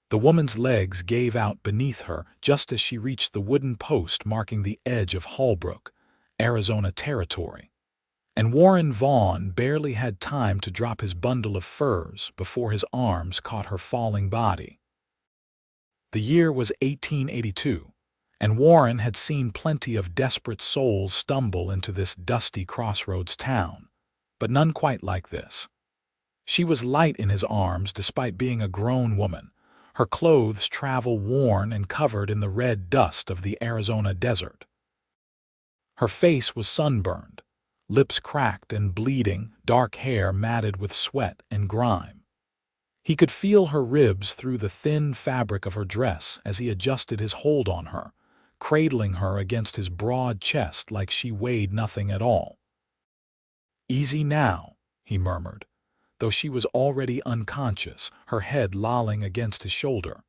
The woman's legs gave out beneath her just as she reached the wooden post marking the edge of Holbrook, Arizona territory. And Warren Vaughn barely had time to drop his bundle of furs before his arms caught her falling body. The year was 1882, and Warren had seen plenty of desperate souls stumble into this dusty crossroads town, but none quite like this. She was light in his arms despite being a grown woman, her clothes travel-worn and covered in the red dust of the Arizona desert. Her face was sunburned, lips cracked and bleeding, dark hair matted with sweat and grime. He could feel her ribs through the thin fabric of her dress as he adjusted his hold on her, cradling her against his broad chest like she weighed nothing at all. "Easy now," he murmured, though she was already unconscious, her head lolling against his shoulder.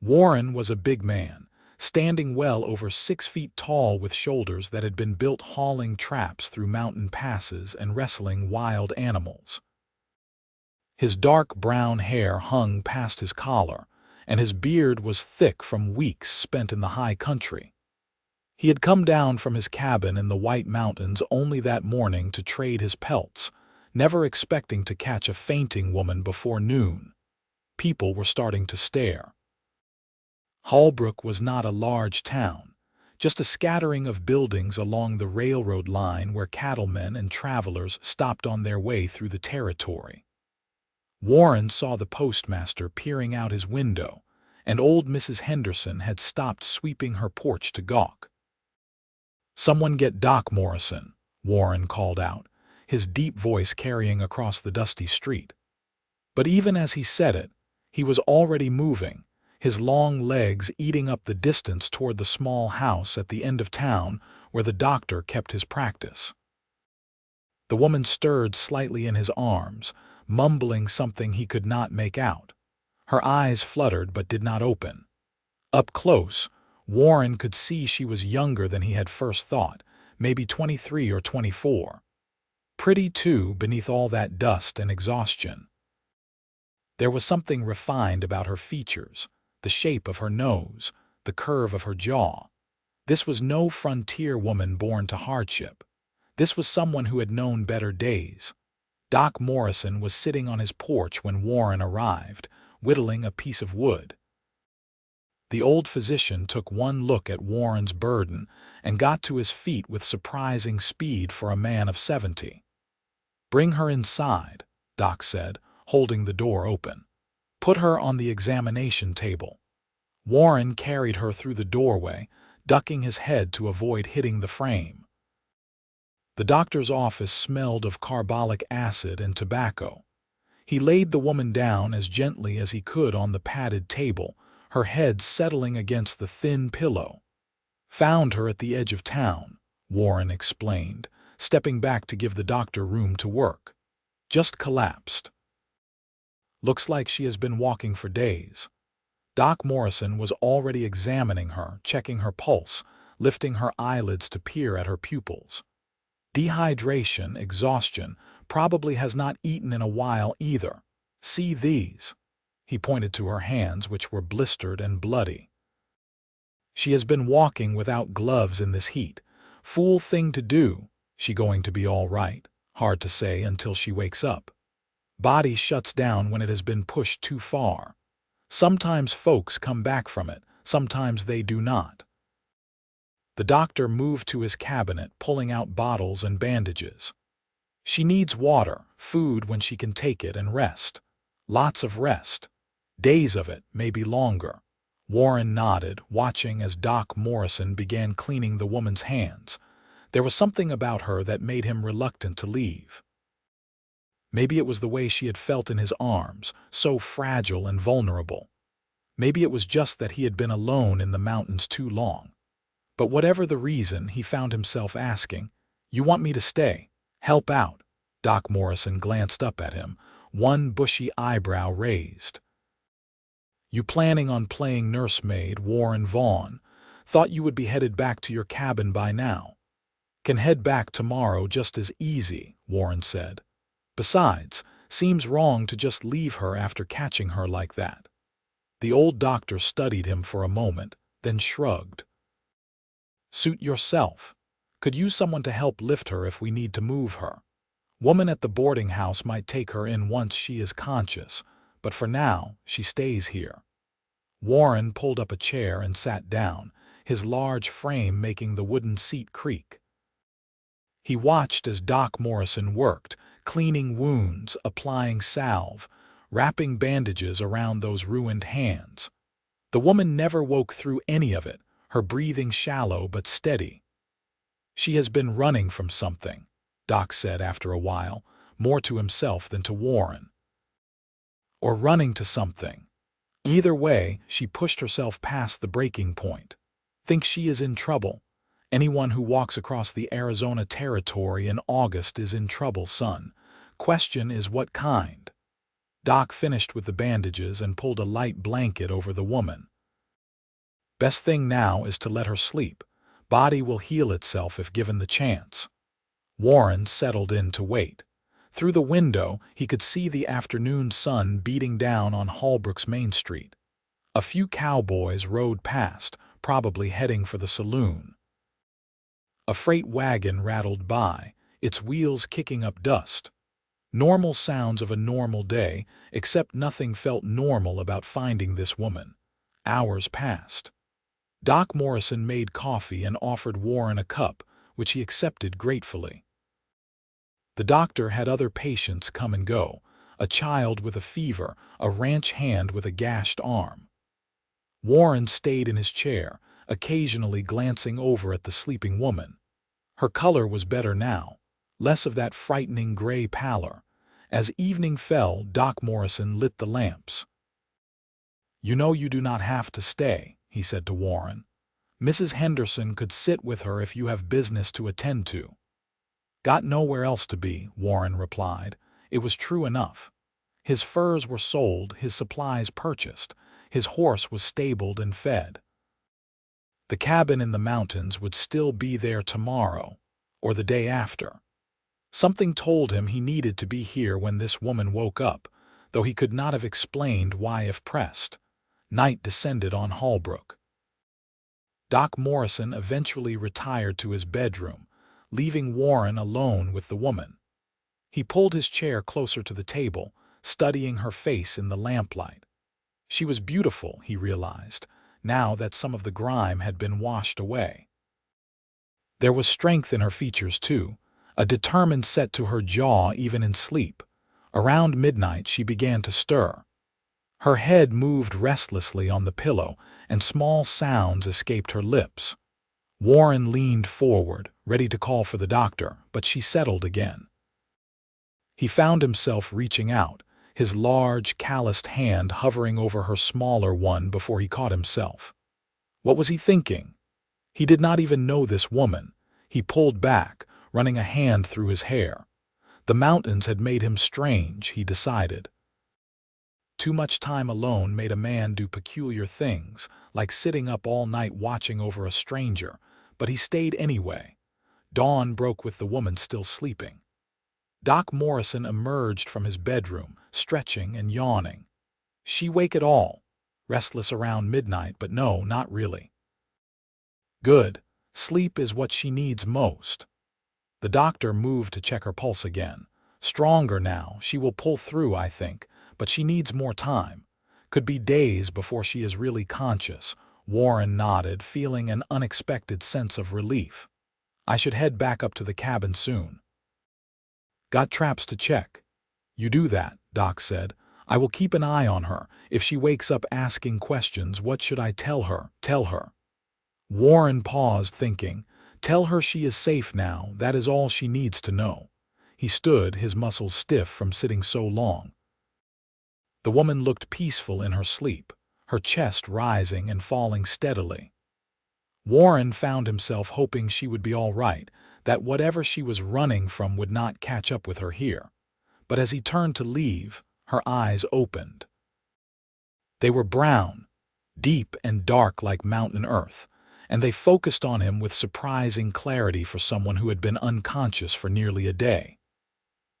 Warren was a big man, standing well over 6 feet tall with shoulders that had been built hauling traps through mountain passes and wrestling wild animals. His dark brown hair hung past his collar, and his beard was thick from weeks spent in the high country. He had come down from his cabin in the White Mountains only that morning to trade his pelts, never expecting to catch a fainting woman before noon. People were starting to stare. Holbrook was not a large town, just a scattering of buildings along the railroad line where cattlemen and travelers stopped on their way through the territory. Warren saw the postmaster peering out his window, and old Mrs. Henderson had stopped sweeping her porch to gawk. "Someone get Doc Morrison," Warren called out, his deep voice carrying across the dusty street. But even as he said it, he was already moving, his long legs eating up the distance toward the small house at the end of town where the doctor kept his practice. The woman stirred slightly in his arms, mumbling something he could not make out. Her eyes fluttered but did not open. Up close, Warren could see she was younger than he had first thought, maybe 23 or 24. Pretty, too, beneath all that dust and exhaustion. There was something refined about her features, the shape of her nose, the curve of her jaw. This was no frontier woman born to hardship. This was someone who had known better days. Doc Morrison was sitting on his porch when Warren arrived, whittling a piece of wood. The old physician took one look at Warren's burden and got to his feet with surprising speed for a man of 70. "Bring her inside," Doc said, holding the door open. "Put her on the examination table." Warren carried her through the doorway, ducking his head to avoid hitting the frame. The doctor's office smelled of carbolic acid and tobacco. He laid the woman down as gently as he could on the padded table, her head settling against the thin pillow. "Found her at the edge of town," Warren explained, stepping back to give the doctor room to work. "Just collapsed. Looks like she has been walking for days." Doc Morrison was already examining her, checking her pulse, lifting her eyelids to peer at her pupils. "Dehydration, exhaustion, probably has not eaten in a while either. See these?" He pointed to her hands, which were blistered and bloody. "She has been walking without gloves in this heat. Fool thing to do. She going to be all right? Hard to say until she wakes up. Body shuts down when it has been pushed too far. Sometimes folks come back from it, sometimes they do not." The doctor moved to his cabinet, pulling out bottles and bandages. "She needs water, food when she can take it, and rest. Lots of rest. Days of it, maybe longer." Warren nodded, watching as Doc Morrison began cleaning the woman's hands. There was something about her that made him reluctant to leave. Maybe it was the way she had felt in his arms, so fragile and vulnerable. Maybe it was just that he had been alone in the mountains too long. But whatever the reason, he found himself asking, "You want me to stay? Help out?" Doc Morrison glanced up at him, one bushy eyebrow raised. "You planning on playing nursemaid, Warren Vaughn? Thought you would be headed back to your cabin by now." "Can head back tomorrow just as easy," Warren said. "Besides, seems wrong to just leave her after catching her like that." The old doctor studied him for a moment, then shrugged. Suit yourself. Could use someone to help lift her if we need to move her. Woman at the boarding house might take her in once she is conscious, but for now, she stays here. Warren pulled up a chair and sat down, his large frame making the wooden seat creak. He watched as Doc Morrison worked, cleaning wounds, applying salve, wrapping bandages around those ruined hands. The woman never woke through any of it, her breathing shallow but steady. She has been running from something, Doc said after a while, more to himself than to Warren. Or running to something. Either way, she pushed herself past the breaking point. Think she is in trouble. Anyone who walks across the Arizona territory in August is in trouble, son. Question is what kind. Doc finished with the bandages and pulled a light blanket over the woman. Best thing now is to let her sleep. Body will heal itself if given the chance. Warren settled in to wait. Through the window, he could see the afternoon sun beating down on Holbrook's Main Street. A few cowboys rode past, probably heading for the saloon. A freight wagon rattled by, its wheels kicking up dust. Normal sounds of a normal day, except nothing felt normal about finding this woman. Hours passed. Doc Morrison made coffee and offered Warren a cup, which he accepted gratefully. The doctor had other patients come and go, a child with a fever, a ranch hand with a gashed arm. Warren stayed in his chair, occasionally glancing over at the sleeping woman. Her color was better now, less of that frightening gray pallor. As evening fell, Doc Morrison lit the lamps. "You know you do not have to stay," he said to Warren. "Mrs. Henderson could sit with her if you have business to attend to." "Got nowhere else to be," Warren replied. It was true enough. His furs were sold, his supplies purchased, his horse was stabled and fed. The cabin in the mountains would still be there tomorrow, or the day after. Something told him he needed to be here when this woman woke up, though he could not have explained why if pressed. Night descended on Holbrook. Doc Morrison eventually retired to his bedroom, leaving Warren alone with the woman. He pulled his chair closer to the table, studying her face in the lamplight. She was beautiful, he realized, now that some of the grime had been washed away. There was strength in her features, too, a determined set to her jaw even in sleep. Around midnight she began to stir. Her head moved restlessly on the pillow, and small sounds escaped her lips. Warren leaned forward, ready to call for the doctor, but she settled again. He found himself reaching out, his large, calloused hand hovering over her smaller one before he caught himself. What was he thinking? He did not even know this woman. He pulled back, running a hand through his hair. The mountains had made him strange, he decided. Too much time alone made a man do peculiar things, like sitting up all night watching over a stranger, but he stayed anyway. Dawn broke with the woman still sleeping. Doc Morrison emerged from his bedroom, stretching and yawning. She wake at all? Restless around midnight, but no, not really. Good. Sleep is what she needs most. The doctor moved to check her pulse again. Stronger now, she will pull through, I think, but she needs more time. Could be days before she is really conscious. Warren nodded, feeling an unexpected sense of relief. I should head back up to the cabin soon. Got traps to check. You do that, Doc said. I will keep an eye on her. If she wakes up asking questions, what should I tell her? Tell her. Warren paused, thinking. Tell her she is safe now, that is all she needs to know. He stood, his muscles stiff from sitting so long. The woman looked peaceful in her sleep, her chest rising and falling steadily. Warren found himself hoping she would be all right, that whatever she was running from would not catch up with her here. But as he turned to leave, her eyes opened. They were brown, deep and dark like mountain earth, and they focused on him with surprising clarity for someone who had been unconscious for nearly a day.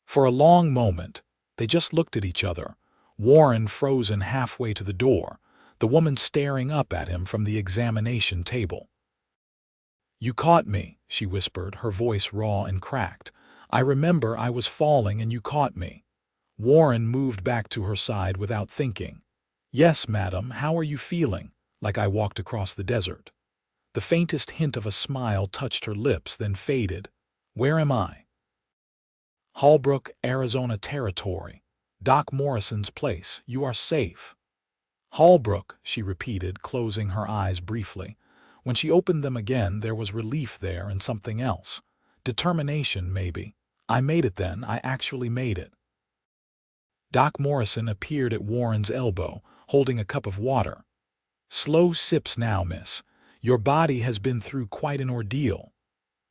For a long moment, they just looked at each other, Warren frozen halfway to the door, the woman staring up at him from the examination table. "You caught me," she whispered, her voice raw and cracked. "I remember I was falling and you caught me." Warren moved back to her side without thinking. "Yes, madam, how are you feeling?" "Like I walked across the desert." The faintest hint of a smile touched her lips, then faded. "Where am I?" "Holbrook, Arizona Territory. Doc Morrison's place. You are safe." "Holbrook," she repeated, closing her eyes briefly. When she opened them again, there was relief there and something else. Determination, maybe. "I made it then. I actually made it." Doc Morrison appeared at Warren's elbow, holding a cup of water. "Slow sips now, miss. Your body has been through quite an ordeal."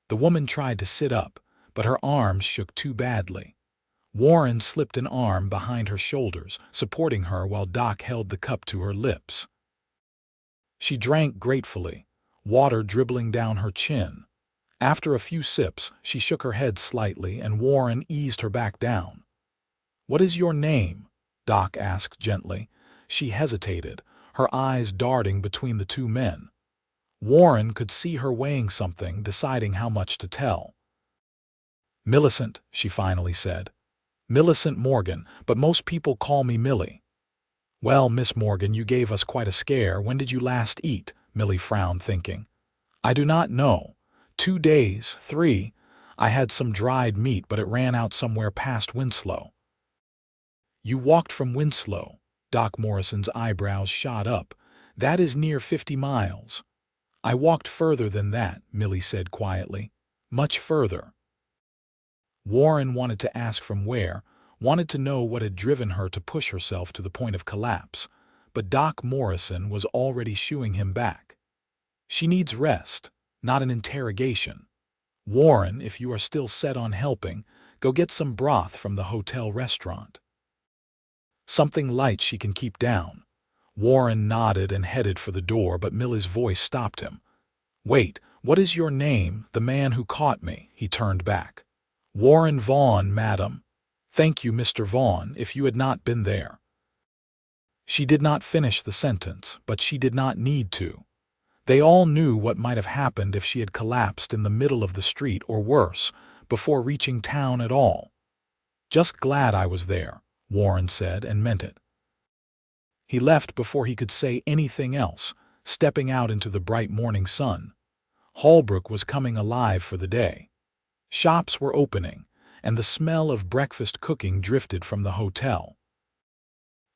The woman tried to sit up, but her arms shook too badly. Warren slipped an arm behind her shoulders, supporting her while Doc held the cup to her lips. She drank gratefully, water dribbling down her chin. After a few sips, she shook her head slightly and Warren eased her back down. "What is your name?" Doc asked gently. She hesitated, her eyes darting between the two men. Warren could see her weighing something, deciding how much to tell. "Millicent," she finally said. "Millicent Morgan, but most people call me Millie." "Well, Miss Morgan, you gave us quite a scare. When did you last eat?" Millie frowned, thinking. "I do not know. 2 days, 3. I had some dried meat, but it ran out somewhere past Winslow." "You walked from Winslow?" Doc Morrison's eyebrows shot up. "That is near 50 miles. "I walked further than that," Millie said quietly. "Much further." Warren wanted to ask from where, wanted to know what had driven her to push herself to the point of collapse, but Doc Morrison was already shooing him back. "She needs rest, not an interrogation. Warren, if you are still set on helping, go get some broth from the hotel restaurant. Something light she can keep down." Warren nodded and headed for the door, but Millie's voice stopped him. "Wait, what is your name? The man who caught me." He turned back. "Warren Vaughn, madam." "Thank you, Mr. Vaughn, if you had not been there." She did not finish the sentence, but she did not need to. They all knew what might have happened if she had collapsed in the middle of the street or worse, before reaching town at all. "Just glad I was there," Warren said, and meant it. He left before he could say anything else, stepping out into the bright morning sun. Holbrook was coming alive for the day. Shops were opening, and the smell of breakfast cooking drifted from the hotel.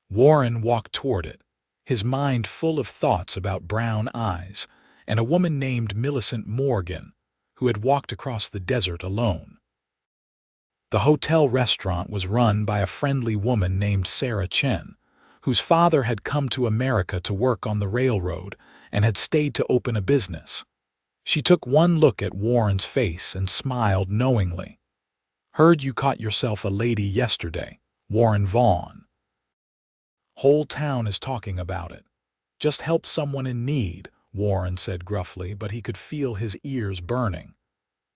Warren walked toward it, his mind full of thoughts about brown eyes and a woman named Millicent Morgan, who had walked across the desert alone. The hotel restaurant was run by a friendly woman named Sarah Chen, whose father had come to America to work on the railroad and had stayed to open a business. She took one look at Warren's face and smiled knowingly. "Heard you caught yourself a lady yesterday, Warren Vaughn. Whole town is talking about it. Just help someone in need," Warren said gruffly, but he could feel his ears burning.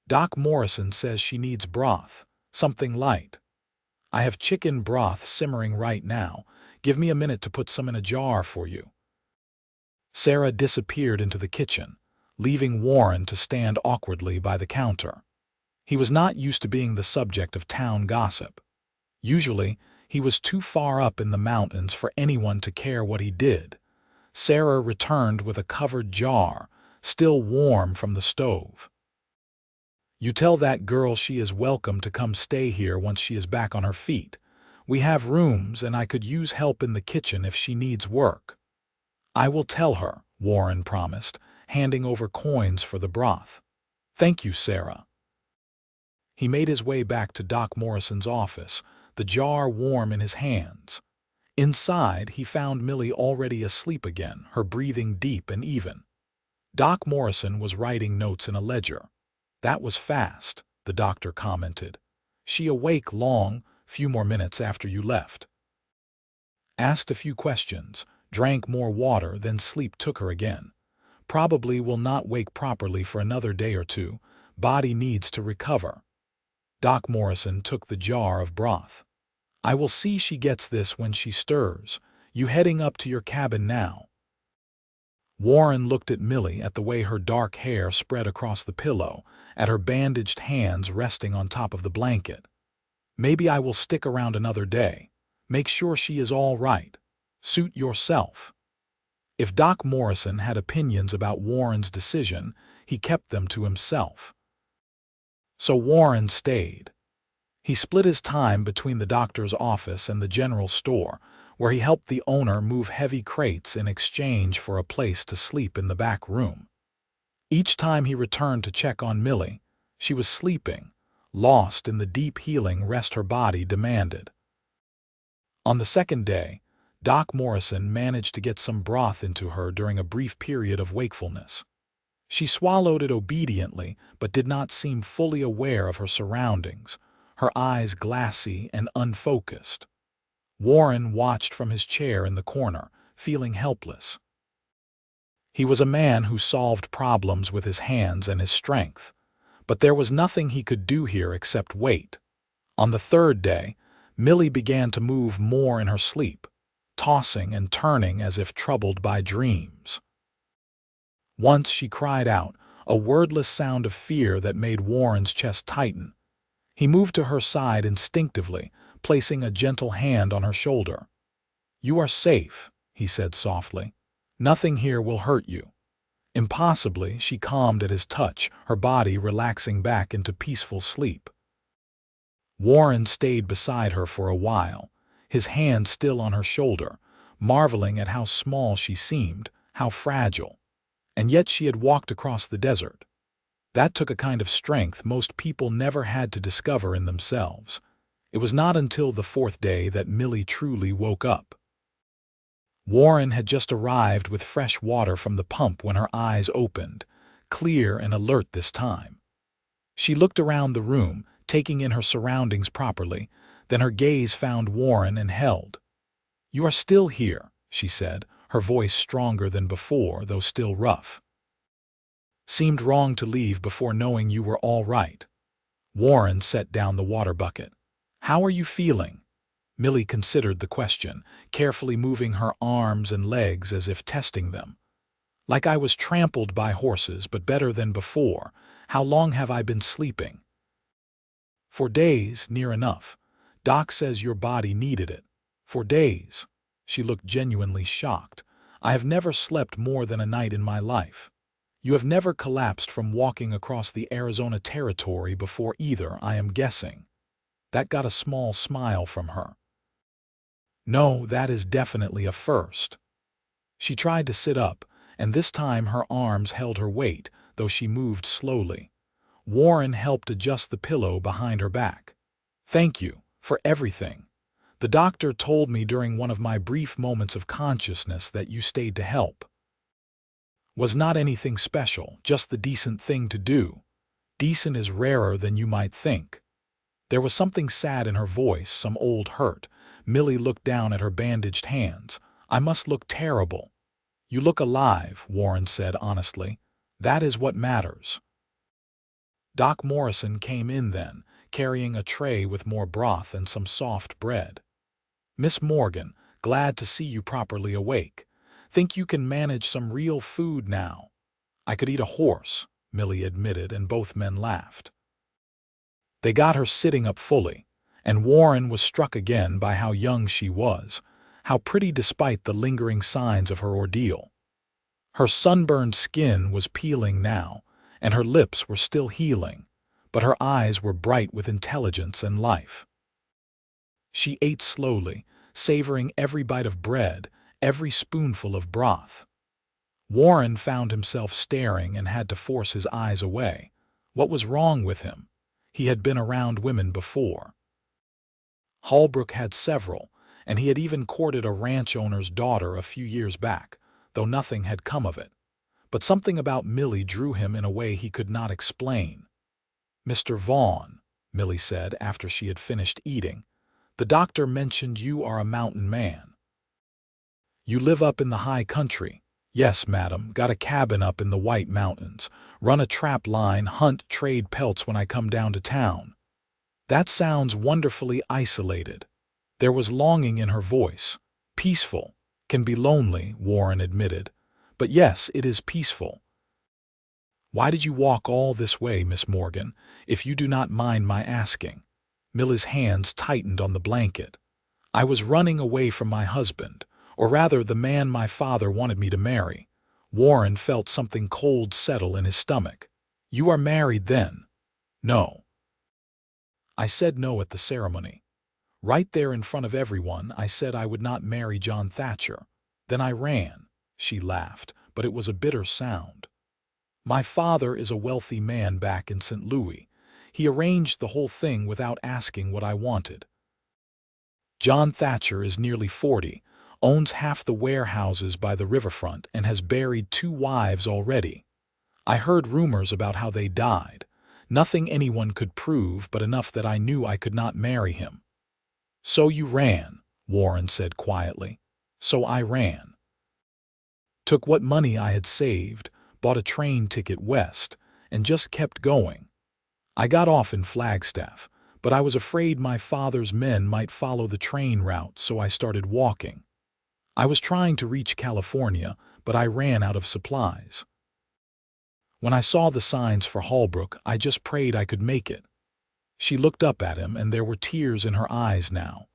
"Doc Morrison says she needs broth, something light. I have chicken broth simmering right now. Give me a minute to put some in a jar for you." Sarah disappeared into the kitchen, leaving Warren to stand awkwardly by the counter. He was not used to being the subject of town gossip. Usually, he was too far up in the mountains for anyone to care what he did. Sarah returned with a covered jar, still warm from the stove. "You tell that girl she is welcome to come stay here once she is back on her feet. We have rooms, and I could use help in the kitchen if she needs work." "I will tell her," Warren promised, handing over coins for the broth. "Thank you, Sarah." He made his way back to Doc Morrison's office, the jar warm in his hands. Inside, he found Millie already asleep again, her breathing deep and even. Doc Morrison was writing notes in a ledger. "That was fast," the doctor commented. "She awake long, few more minutes after you left." Asked a few questions, drank more water, then sleep took her again. "Probably will not wake properly for another day or 2. Body needs to recover." Doc Morrison took the jar of broth. "I will see she gets this when she stirs. You heading up to your cabin now?" Warren looked at Millie, at the way her dark hair spread across the pillow, at her bandaged hands resting on top of the blanket. Maybe I will stick around another day. Make sure she is all right. Suit yourself. If Doc Morrison had opinions about Warren's decision, he kept them to himself. So Warren stayed. He split his time between the doctor's office and the general store, where he helped the owner move heavy crates in exchange for a place to sleep in the back room. Each time he returned to check on Millie, she was sleeping, lost in the deep healing rest her body demanded. On the second day, Doc Morrison managed to get some broth into her during a brief period of wakefulness. She swallowed it obediently, but did not seem fully aware of her surroundings, her eyes glassy and unfocused. Warren watched from his chair in the corner, feeling helpless. He was a man who solved problems with his hands and his strength, but there was nothing he could do here except wait. On the third day, Millie began to move more in her sleep, tossing and turning as if troubled by dreams. Once she cried out, a wordless sound of fear that made Warren's chest tighten. He moved to her side instinctively, placing a gentle hand on her shoulder. "You are safe," he said softly. "Nothing here will hurt you." Impossibly, she calmed at his touch, her body relaxing back into peaceful sleep. Warren stayed beside her for a while, his hand still on her shoulder, marveling at how small she seemed, how fragile. And yet she had walked across the desert. That took a kind of strength most people never had to discover in themselves. It was not until the fourth day that Millie truly woke up. Warren had just arrived with fresh water from the pump when her eyes opened, clear and alert this time. She looked around the room, taking in her surroundings properly, then her gaze found Warren and held. "You are still here," she said, her voice stronger than before, though still rough. "Seemed wrong to leave before knowing you were all right." Warren set down the water bucket. "How are you feeling?" Millie considered the question, carefully moving her arms and legs as if testing them. "Like I was trampled by horses, but better than before. How long have I been sleeping?" "For days, near enough. Doc says your body needed it." "For days?" She looked genuinely shocked. "I have never slept more than a night in my life." "You have never collapsed from walking across the Arizona territory before either, I am guessing." That got a small smile from her. "No, that is definitely a first." She tried to sit up, and this time her arms held her weight, though she moved slowly. Warren helped adjust the pillow behind her back. "Thank you for everything. The doctor told me during one of my brief moments of consciousness that you stayed to help." Was not anything special, just the decent thing to do. Decent is rarer than you might think. There was something sad in her voice, some old hurt. Millie looked down at her bandaged hands. "I must look terrible." "You look alive," Warren said honestly. "That is what matters." Doc Morrison came in then, carrying a tray with more broth and some soft bread. "Miss Morgan, glad to see you properly awake. Think you can manage some real food now?" "I could eat a horse," Millie admitted, and both men laughed. They got her sitting up fully, and Warren was struck again by how young she was, how pretty despite the lingering signs of her ordeal. Her sunburned skin was peeling now, and her lips were still healing, but her eyes were bright with intelligence and life. She ate slowly, savoring every bite of bread, every spoonful of broth. Warren found himself staring and had to force his eyes away. What was wrong with him? He had been around women before. Holbrook had several, and he had even courted a ranch owner's daughter a few years back, though nothing had come of it. But something about Millie drew him in a way he could not explain. "Mr. Vaughn," Millie said after she had finished eating, "the doctor mentioned you are a mountain man." "You live up in the high country?" "Yes, madam, got a cabin up in the White Mountains. Run a trap line, hunt, trade pelts when I come down to town." "That sounds wonderfully isolated." There was longing in her voice. "Peaceful. Can be lonely," Warren admitted. But yes, it is peaceful. Why did you walk all this way, Miss Morgan, if you do not mind my asking? Millie's hands tightened on the blanket. I was running away from my husband, or rather the man my father wanted me to marry. Warren felt something cold settle in his stomach. You are married then? No. I said no at the ceremony. Right there in front of everyone, I said I would not marry John Thatcher. Then I ran. She laughed, but it was a bitter sound. My father is a wealthy man back in St. Louis. He arranged the whole thing without asking what I wanted. John Thatcher is nearly 40, owns half the warehouses by the riverfront, and has buried 2 wives already. I heard rumors about how they died. Nothing anyone could prove, but enough that I knew I could not marry him. So you ran, Warren said quietly. So I ran. Took what money I had saved, bought a train ticket west, and just kept going. I got off in Flagstaff, but I was afraid my father's men might follow the train route, so I started walking. I was trying to reach California, but I ran out of supplies. When I saw the signs for Holbrook, I just prayed I could make it. She looked up at him, and there were tears in her eyes now.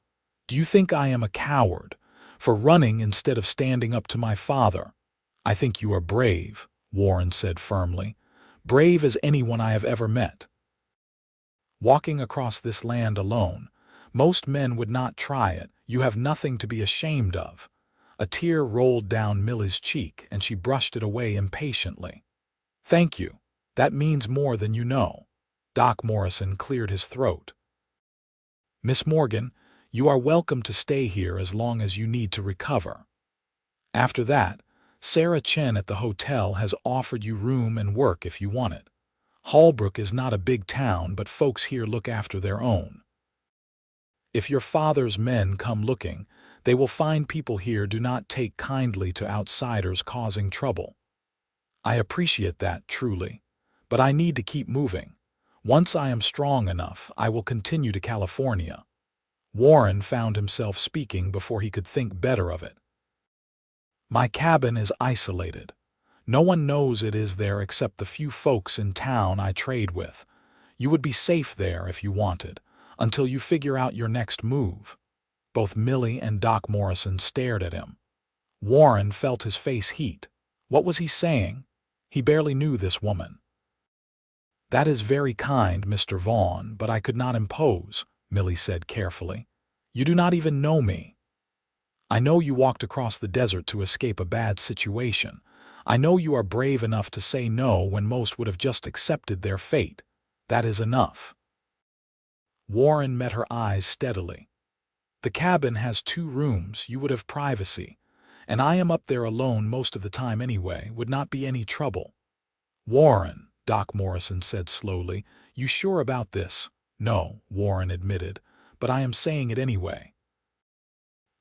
Do you think I am a coward for running instead of standing up to my father? I think you are brave, Warren said firmly. Brave as anyone I have ever met. Walking across this land alone, most men would not try it. You have nothing to be ashamed of. A tear rolled down Millie's cheek, and she brushed it away impatiently. Thank you. That means more than you know. Doc Morrison cleared his throat. Miss Morgan, you are welcome to stay here as long as you need to recover. After that, Sarah Chen at the hotel has offered you room and work if you want it. Holbrook is not a big town, but folks here look after their own. If your father's men come looking, they will find people here do not take kindly to outsiders causing trouble. I appreciate that, truly, but I need to keep moving. Once I am strong enough, I will continue to California. Warren found himself speaking before he could think better of it. My cabin is isolated. No one knows it is there except the few folks in town I trade with. You would be safe there if you wanted, until you figure out your next move. Both Millie and Doc Morrison stared at him. Warren felt his face heat. What was he saying? He barely knew this woman. That is very kind, Mr. Vaughn, but I could not impose, Millie said carefully. You do not even know me. I know you walked across the desert to escape a bad situation. I know you are brave enough to say no when most would have just accepted their fate. That is enough. Warren met her eyes steadily. The cabin has 2 rooms, you would have privacy, and I am up there alone most of the time anyway, would not be any trouble. Warren, Doc Morrison said slowly, you sure about this? No, Warren admitted, but I am saying it anyway.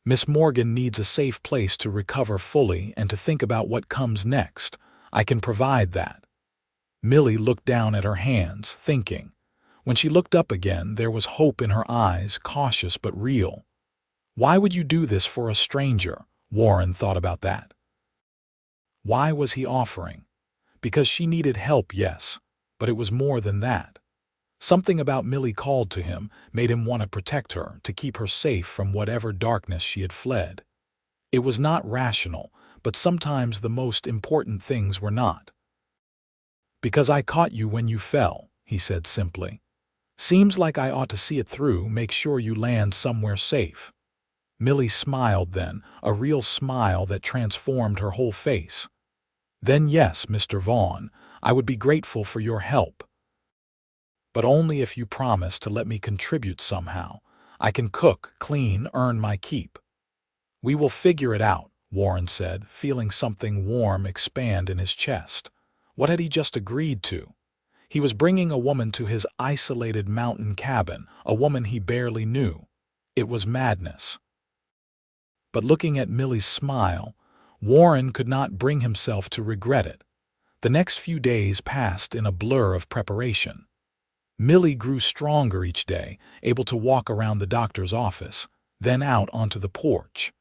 Miss Morgan needs a safe place to recover fully and to think about what comes next. I can provide that. Millie looked down at her hands, thinking. When she looked up again, there was hope in her eyes, cautious but real. Why would you do this for a stranger? Warren thought about that. Why was he offering? Because she needed help, yes, but it was more than that. Something about Millie called to him, made him want to protect her, to keep her safe from whatever darkness she had fled. It was not rational, but sometimes the most important things were not. Because I caught you when you fell, he said simply. Seems like I ought to see it through, make sure you land somewhere safe. Millie smiled then, a real smile that transformed her whole face. Then yes, Mr. Vaughn, I would be grateful for your help. But only if you promise to let me contribute somehow. I can cook, clean, earn my keep. We will figure it out, Warren said, feeling something warm expand in his chest. What had he just agreed to? He was bringing a woman to his isolated mountain cabin, a woman he barely knew. It was madness. But looking at Millie's smile, Warren could not bring himself to regret it. The next few days passed in a blur of preparation. Millie grew stronger each day, able to walk around the doctor's office, then out onto the porch.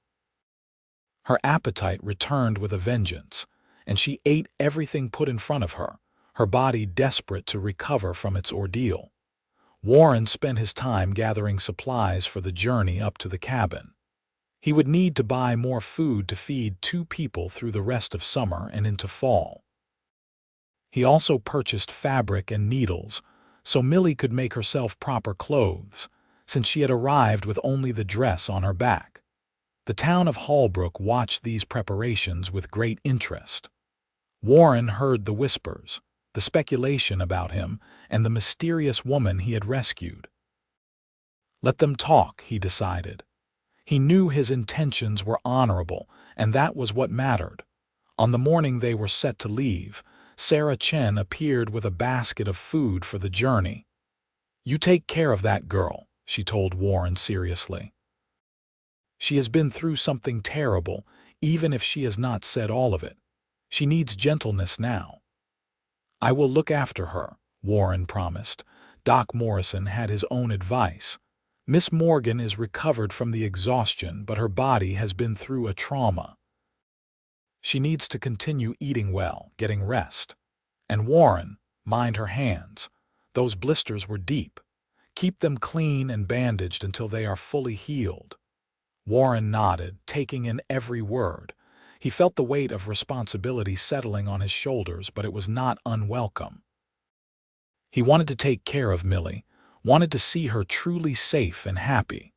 Her appetite returned with a vengeance. and she ate everything put in front of her, her body desperate to recover from its ordeal. Warren spent his time gathering supplies for the journey up to the cabin. He would need to buy more food to feed 2 people through the rest of summer and into fall. He also purchased fabric and needles so Millie could make herself proper clothes, since she had arrived with only the dress on her back. The town of Holbrook watched these preparations with great interest. Warren heard the whispers, the speculation about him, and the mysterious woman he had rescued. Let them talk, he decided. He knew his intentions were honorable, and that was what mattered. On the morning they were set to leave, Sarah Chen appeared with a basket of food for the journey. "You take care of that girl," she told Warren seriously. "She has been through something terrible, even if she has not said all of it. She needs gentleness now." "I will look after her," Warren promised. Doc Morrison had his own advice. "Miss Morgan is recovered from the exhaustion, but her body has been through a trauma. She needs to continue eating well, getting rest. And Warren, mind her hands. Those blisters were deep. Keep them clean and bandaged until they are fully healed." Warren nodded, taking in every word. He felt the weight of responsibility settling on his shoulders, but it was not unwelcome. He wanted to take care of Millie, wanted to see her truly safe and happy.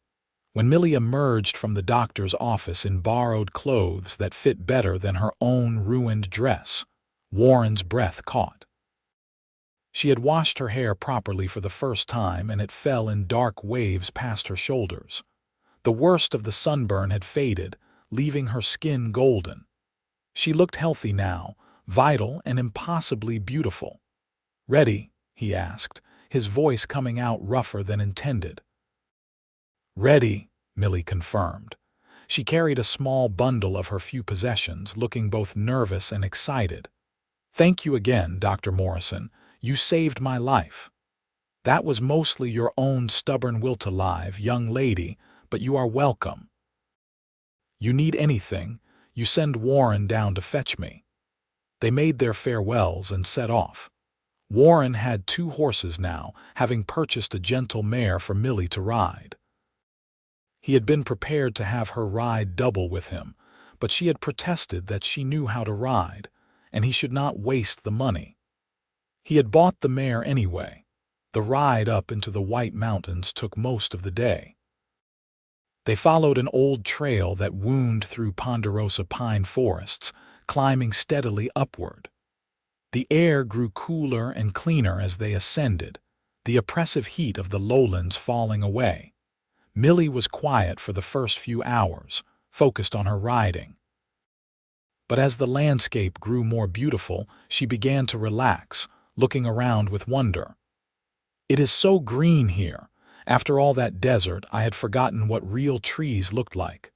When Millie emerged from the doctor's office in borrowed clothes that fit better than her own ruined dress, Warren's breath caught. She had washed her hair properly for the first time, and it fell in dark waves past her shoulders. The worst of the sunburn had faded, leaving her skin golden. She looked healthy now, vital and impossibly beautiful. "Ready?" he asked, his voice coming out rougher than intended. "Ready," Millie confirmed. She carried a small bundle of her few possessions, looking both nervous and excited. "Thank you again, Dr. Morrison. You saved my life." "That was mostly your own stubborn will to live, young lady, but you are welcome. You need anything, you send Warren down to fetch me." They made their farewells and set off. Warren had 2 horses now, having purchased a gentle mare for Millie to ride. He had been prepared to have her ride double with him, but she had protested that she knew how to ride, and he should not waste the money. He had bought the mare anyway. The ride up into the White Mountains took most of the day. They followed an old trail that wound through ponderosa pine forests, climbing steadily upward. The air grew cooler and cleaner as they ascended, the oppressive heat of the lowlands falling away. Millie was quiet for the first few hours, focused on her riding. But as the landscape grew more beautiful, she began to relax, looking around with wonder. "It is so green here. After all that desert, I had forgotten what real trees looked like."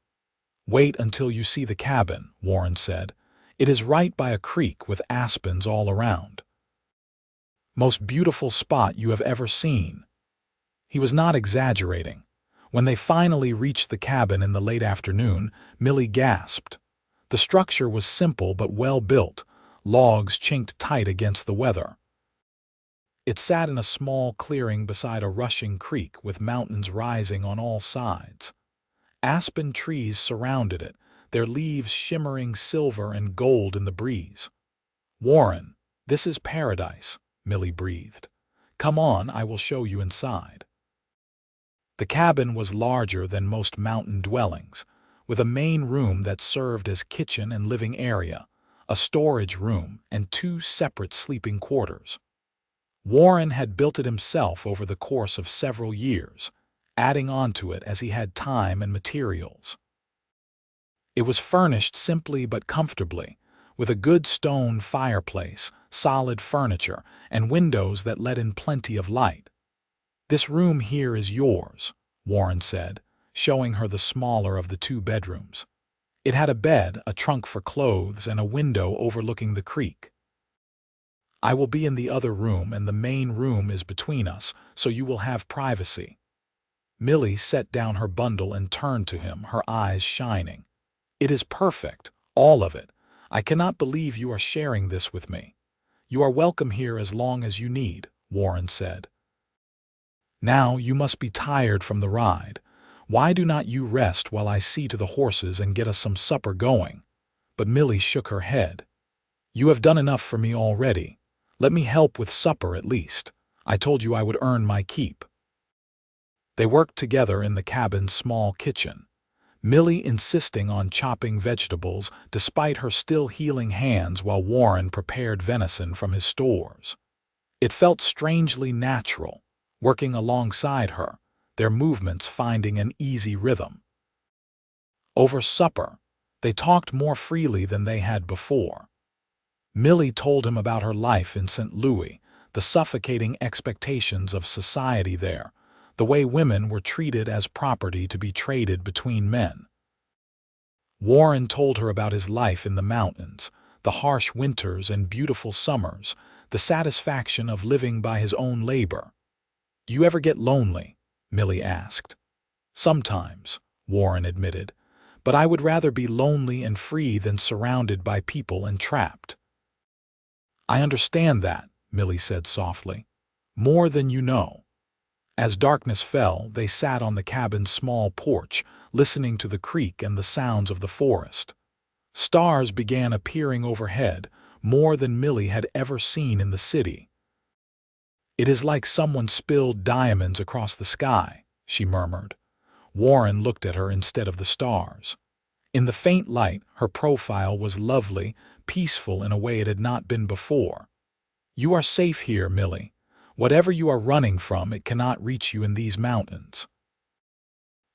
"Wait until you see the cabin," Warren said. "It is right by a creek with aspens all around. Most beautiful spot you have ever seen." He was not exaggerating. When they finally reached the cabin in the late afternoon, Millie gasped. The structure was simple but well built, logs chinked tight against the weather. It sat in a small clearing beside a rushing creek with mountains rising on all sides. Aspen trees surrounded it, their leaves shimmering silver and gold in the breeze. "Warren, this is paradise," Millie breathed. "Come on, I will show you inside." The cabin was larger than most mountain dwellings, with a main room that served as kitchen and living area, a storage room, and 2 separate sleeping quarters. Warren had built it himself over the course of several years, adding on to it as he had time and materials. It was furnished simply but comfortably, with a good stone fireplace, solid furniture, and windows that let in plenty of light. "This room here is yours," Warren said, showing her the smaller of the 2 bedrooms. It had a bed, a trunk for clothes, and a window overlooking the creek. "I will be in the other room, and the main room is between us, so you will have privacy." Millie set down her bundle and turned to him, her eyes shining. "It is perfect, all of it. I cannot believe you are sharing this with me. You are welcome here as long as you need, Warren said. Now you must be tired from the ride. Why do not you rest while I see to the horses and get us some supper going? But Millie shook her head. You have done enough for me already. Let me help with supper at least. I told you I would earn my keep. They worked together in the cabin's small kitchen, Millie insisting on chopping vegetables despite her still healing hands while Warren prepared venison from his stores. It felt strangely natural, working alongside her, their movements finding an easy rhythm. Over supper, they talked more freely than they had before. Millie told him about her life in St. Louis, the suffocating expectations of society there, the way women were treated as property to be traded between men. Warren told her about his life in the mountains, the harsh winters and beautiful summers, the satisfaction of living by his own labor. You ever get lonely? Millie asked. Sometimes, Warren admitted, but I would rather be lonely and free than surrounded by people and trapped. I understand that, Millie said softly, more than you know. As darkness fell, they sat on the cabin's small porch, listening to the creek and the sounds of the forest. Stars began appearing overhead, more than Millie had ever seen in the city. It is like someone spilled diamonds across the sky, she murmured. Warren looked at her instead of the stars. In the faint light, her profile was lovely, peaceful in a way it had not been before. You are safe here, Millie. Whatever you are running from, it cannot reach you in these mountains.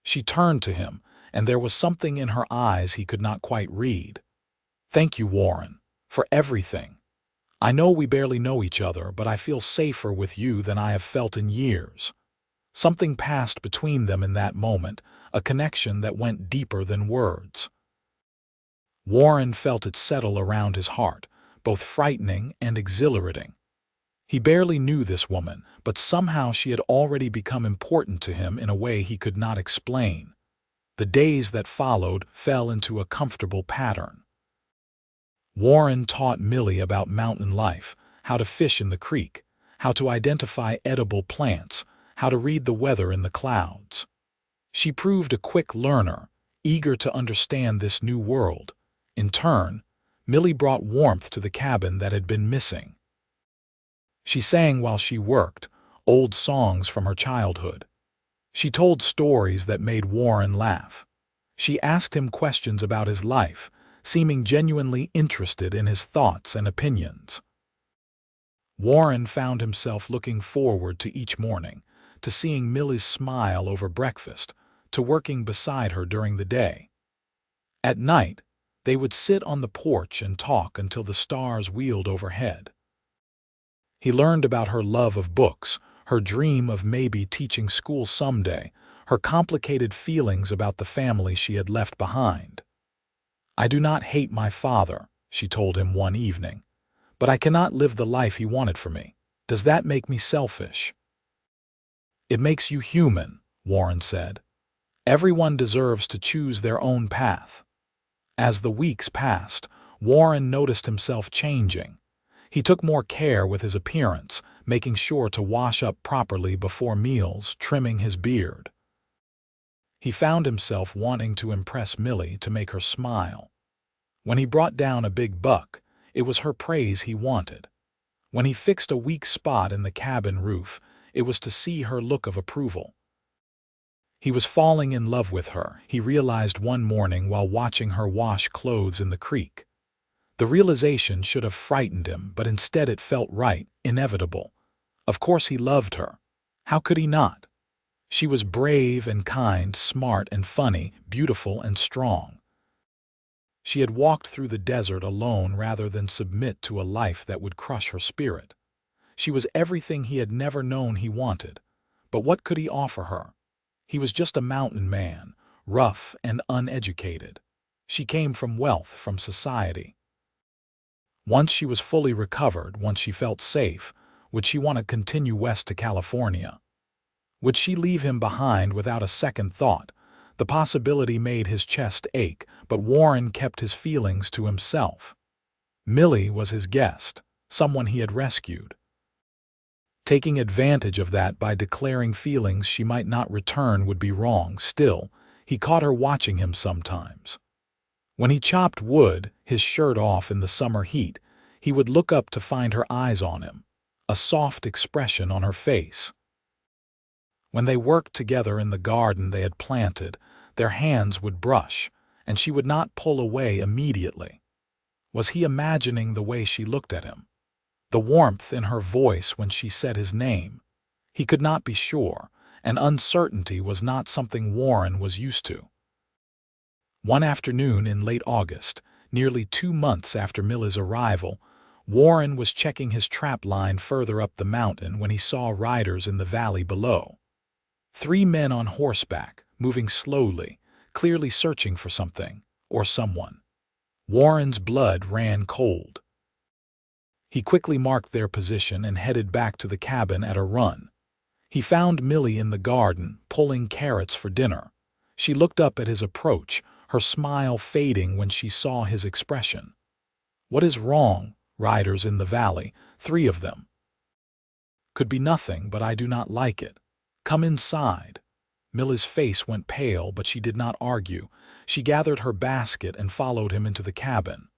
She turned to him, and there was something in her eyes he could not quite read. Thank you, Warren, for everything. I know we barely know each other, but I feel safer with you than I have felt in years. Something passed between them in that moment, a connection that went deeper than words. Warren felt it settle around his heart, both frightening and exhilarating. He barely knew this woman, but somehow she had already become important to him in a way he could not explain. The days that followed fell into a comfortable pattern. Warren taught Millie about mountain life, how to fish in the creek, how to identify edible plants, how to read the weather in the clouds. She proved a quick learner, eager to understand this new world. In turn, Millie brought warmth to the cabin that had been missing. She sang while she worked, old songs from her childhood. She told stories that made Warren laugh. She asked him questions about his life, seeming genuinely interested in his thoughts and opinions. Warren found himself looking forward to each morning, to seeing Millie's smile over breakfast, to working beside her during the day. At night, they would sit on the porch and talk until the stars wheeled overhead. He learned about her love of books, her dream of maybe teaching school someday, her complicated feelings about the family she had left behind. I do not hate my father, she told him one evening, but I cannot live the life he wanted for me. Does that make me selfish? It makes you human, Warren said. Everyone deserves to choose their own path. As the weeks passed, Warren noticed himself changing. He took more care with his appearance, making sure to wash up properly before meals, trimming his beard. He found himself wanting to impress Millie to make her smile. When he brought down a big buck, it was her praise he wanted. When he fixed a weak spot in the cabin roof, it was to see her look of approval. He was falling in love with her, he realized one morning while watching her wash clothes in the creek. The realization should have frightened him, but instead it felt right, inevitable. Of course he loved her. How could he not? She was brave and kind, smart and funny, beautiful and strong. She had walked through the desert alone rather than submit to a life that would crush her spirit. She was everything he had never known he wanted. But what could he offer her? He was just a mountain man, rough and uneducated. She came from wealth, from society. Once she was fully recovered, once she felt safe, would she want to continue west to California? Would she leave him behind without a second thought? The possibility made his chest ache, but Warren kept his feelings to himself. Millie was his guest, someone he had rescued. Taking advantage of that by declaring feelings she might not return would be wrong. Still, he caught her watching him sometimes. When he chopped wood, his shirt off in the summer heat, he would look up to find her eyes on him, a soft expression on her face. When they worked together in the garden they had planted, their hands would brush, and she would not pull away immediately. Was he imagining the way she looked at him? The warmth in her voice when she said his name? He could not be sure, and uncertainty was not something Warren was used to. One afternoon in late August, nearly 2 months after Millie's arrival, Warren was checking his trap line further up the mountain when he saw riders in the valley below. 3 men on horseback, moving slowly, clearly searching for something or someone. Warren's blood ran cold. He quickly marked their position and headed back to the cabin at a run. He found Millie in the garden, pulling carrots for dinner. She looked up at his approach, her smile fading when she saw his expression. "What is wrong?" Riders in the valley, 3 of them. "Could be nothing, but I do not like it. Come inside." Millie's face went pale, but she did not argue. She gathered her basket and followed him into the cabin.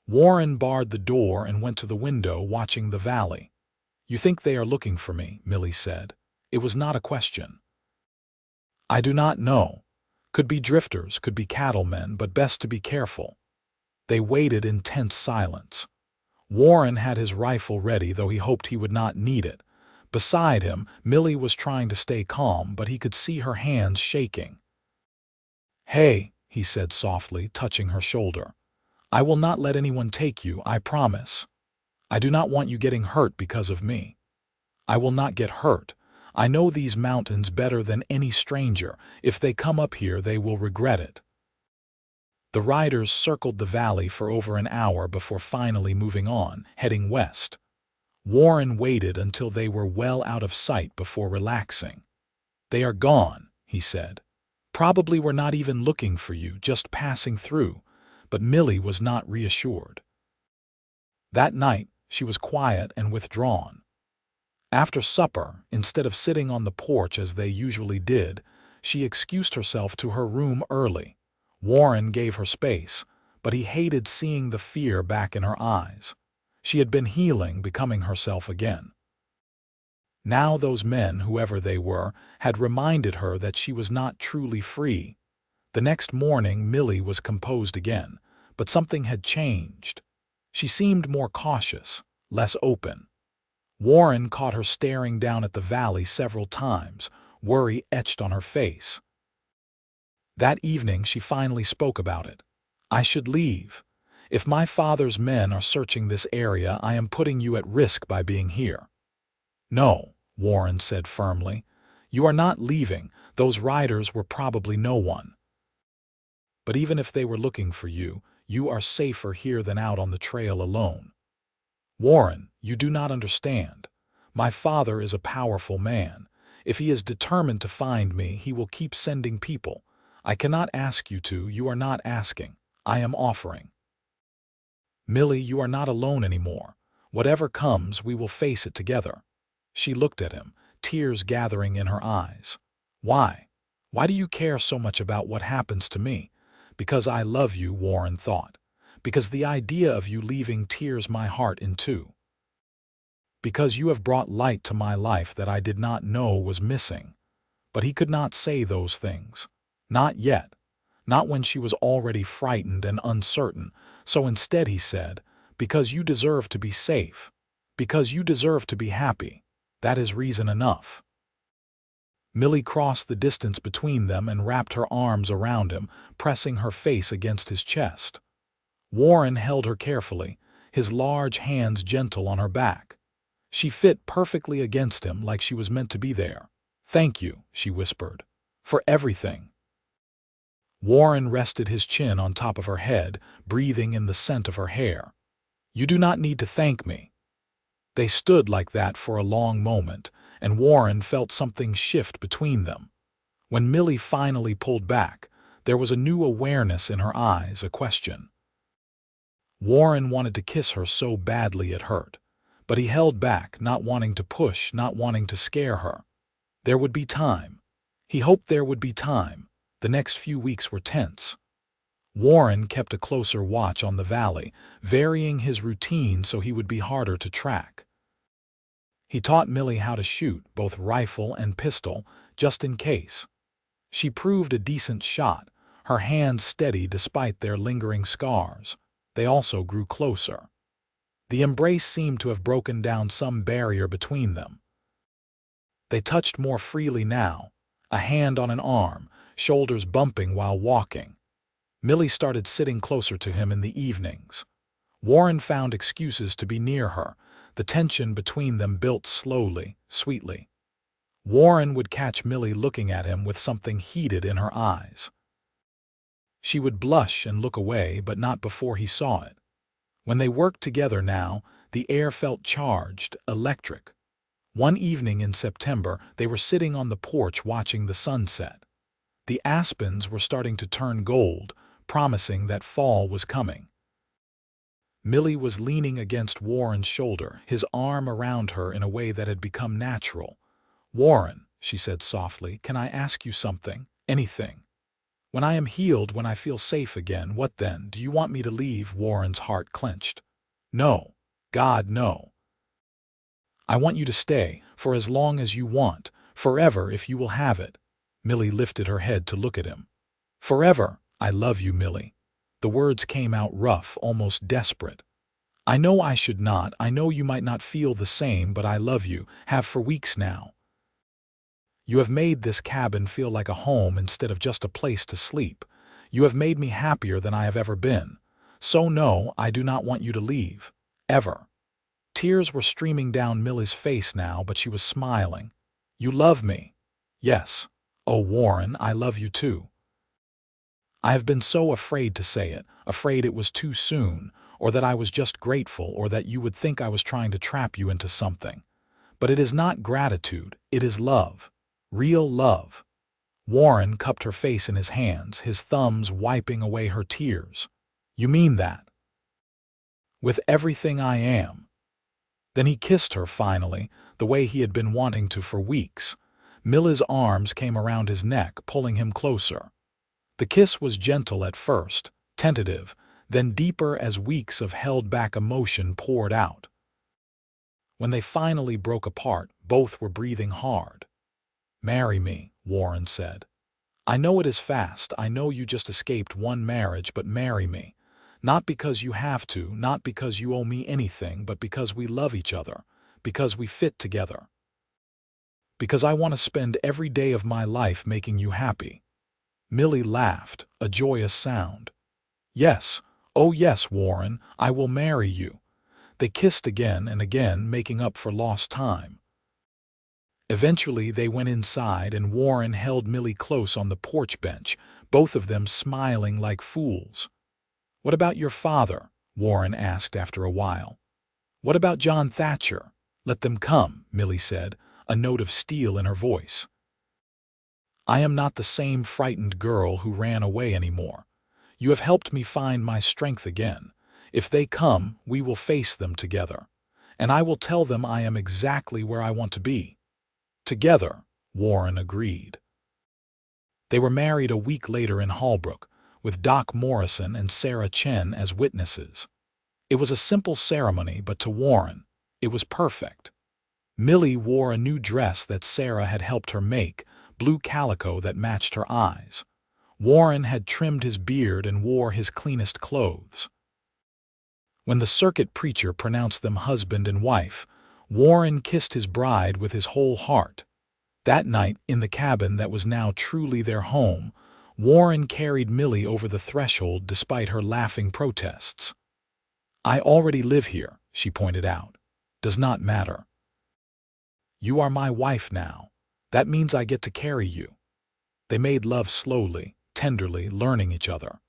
Warren barred the door and went to the window, watching the valley. "You think they are looking for me," Millie said. It was not a question. "I do not know. Could be drifters, could be cattlemen, but best to be careful." They waited in tense silence. Warren had his rifle ready, though he hoped he would not need it. Beside him, Millie was trying to stay calm, but he could see her hands shaking. "Hey," he said softly, touching her shoulder. "I will not let anyone take you, I promise. I do not want you getting hurt because of me. I will not get hurt. I know these mountains better than any stranger. If they come up here, they will regret it." The riders circled the valley for over an hour before finally moving on, heading west. Warren waited until they were well out of sight before relaxing. "They are gone," he said. "Probably were not even looking for you, just passing through." But Millie was not reassured. That night, she was quiet and withdrawn. After supper, instead of sitting on the porch as they usually did, she excused herself to her room early. Warren gave her space, but he hated seeing the fear back in her eyes. She had been healing, becoming herself again. Now those men, whoever they were, had reminded her that she was not truly free. The next morning Millie was composed again, but something had changed. She seemed more cautious, less open. Warren caught her staring down at the valley several times, worry etched on her face. That evening she finally spoke about it. "I should leave. If my father's men are searching this area, I am putting you at risk by being here." "No," Warren said firmly. "You are not leaving. Those riders were probably no one. But even if they were looking for you, you are safer here than out on the trail alone." "Warren, you do not understand. My father is a powerful man. If he is determined to find me, he will keep sending people. I cannot ask you to. You are not asking. I am offering." "Millie, you are not alone anymore. Whatever comes, we will face it together." She looked at him, tears gathering in her eyes. "Why? Why do you care so much about what happens to me?" "Because I love you," Warren thought. "Because the idea of you leaving tears my heart in two. Because you have brought light to my life that I did not know was missing." But he could not say those things. Not yet. Not when she was already frightened and uncertain. So instead he said, "Because you deserve to be safe. Because you deserve to be happy. That is reason enough." Millie crossed the distance between them and wrapped her arms around him, pressing her face against his chest. Warren held her carefully, his large hands gentle on her back. She fit perfectly against him like she was meant to be there. "Thank you," she whispered, "for everything." Warren rested his chin on top of her head, breathing in the scent of her hair. "You do not need to thank me." They stood like that for a long moment, and Warren felt something shift between them. When Millie finally pulled back, there was a new awareness in her eyes, a question. Warren wanted to kiss her so badly it hurt. But he held back, not wanting to push, not wanting to scare her. There would be time. He hoped there would be time. The next few weeks were tense. Warren kept a closer watch on the valley, varying his routine so he would be harder to track. He taught Millie how to shoot, both rifle and pistol, just in case. She proved a decent shot, her hands steady despite their lingering scars. They also grew closer. The embrace seemed to have broken down some barrier between them. They touched more freely now, a hand on an arm, shoulders bumping while walking. Millie started sitting closer to him in the evenings. Warren found excuses to be near her. The tension between them built slowly, sweetly. Warren would catch Millie looking at him with something heated in her eyes. She would blush and look away, but not before he saw it. When they worked together now, the air felt charged, electric. One evening in September, they were sitting on the porch watching the sunset. The aspens were starting to turn gold, promising that fall was coming. Millie was leaning against Warren's shoulder, his arm around her in a way that had become natural. "Warren," she said softly, "can I ask you something? Anything? When I am healed, when I feel safe again, what then? Do you want me to leave?" Warren's heart clenched. "No. God, no. I want you to stay, for as long as you want, forever if you will have it." Millie lifted her head to look at him. "Forever. I love you, Millie." The words came out rough, almost desperate. "I know I should not, I know you might not feel the same, but I love you, have for weeks now. You have made this cabin feel like a home instead of just a place to sleep. You have made me happier than I have ever been. So no, I do not want you to leave. Ever." Tears were streaming down Millie's face now, but she was smiling. "You love me." "Yes. Oh, Warren, I love you too. I have been so afraid to say it, afraid it was too soon, or that I was just grateful, or that you would think I was trying to trap you into something. But it is not gratitude, it is love. Real love." Warren cupped her face in his hands, his thumbs wiping away her tears. "You mean that?" "With everything I am." Then he kissed her finally, the way he had been wanting to for weeks. Millie's arms came around his neck, pulling him closer. The kiss was gentle at first, tentative, then deeper as weeks of held-back emotion poured out. When they finally broke apart, both were breathing hard. "Marry me," Warren said. "I know it is fast, I know you just escaped one marriage, but marry me. Not because you have to, not because you owe me anything, but because we love each other, because we fit together. Because I want to spend every day of my life making you happy." Millie laughed, a joyous sound. "Yes, oh yes, Warren, I will marry you." They kissed again and again, making up for lost time. Eventually they went inside and Warren held Millie close on the porch bench, both of them smiling like fools. "What about your father?" Warren asked after a while. "What about John Thatcher?" "Let them come," Millie said, a note of steel in her voice. "I am not the same frightened girl who ran away anymore. You have helped me find my strength again. If they come, we will face them together. And I will tell them I am exactly where I want to be." "Together," Warren agreed. They were married a week later in Holbrook, with Doc Morrison and Sarah Chen as witnesses. It was a simple ceremony, but to Warren, it was perfect. Millie wore a new dress that Sarah had helped her make, blue calico that matched her eyes. Warren had trimmed his beard and wore his cleanest clothes. When the circuit preacher pronounced them husband and wife, Warren kissed his bride with his whole heart. That night, in the cabin that was now truly their home, Warren carried Millie over the threshold despite her laughing protests. "I already live here," she pointed out. "Does not matter. You are my wife now. That means I get to carry you." They made love slowly, tenderly, learning each other.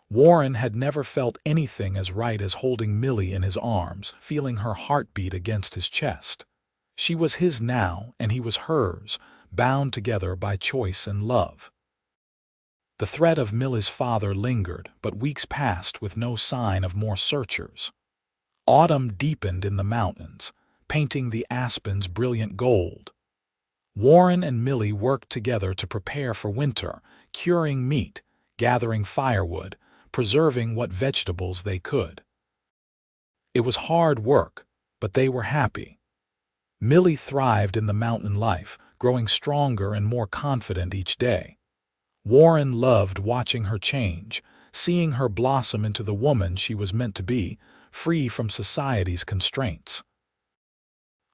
Warren had never felt anything as right as holding Millie in his arms, feeling her heartbeat against his chest. She was his now, and he was hers, bound together by choice and love. The threat of Millie's father lingered, but weeks passed with no sign of more searchers. Autumn deepened in the mountains, painting the aspens brilliant gold. Warren and Millie worked together to prepare for winter, curing meat, gathering firewood, preserving what vegetables they could. It was hard work, but they were happy. Millie thrived in the mountain life, growing stronger and more confident each day. Warren loved watching her change, seeing her blossom into the woman she was meant to be, free from society's constraints.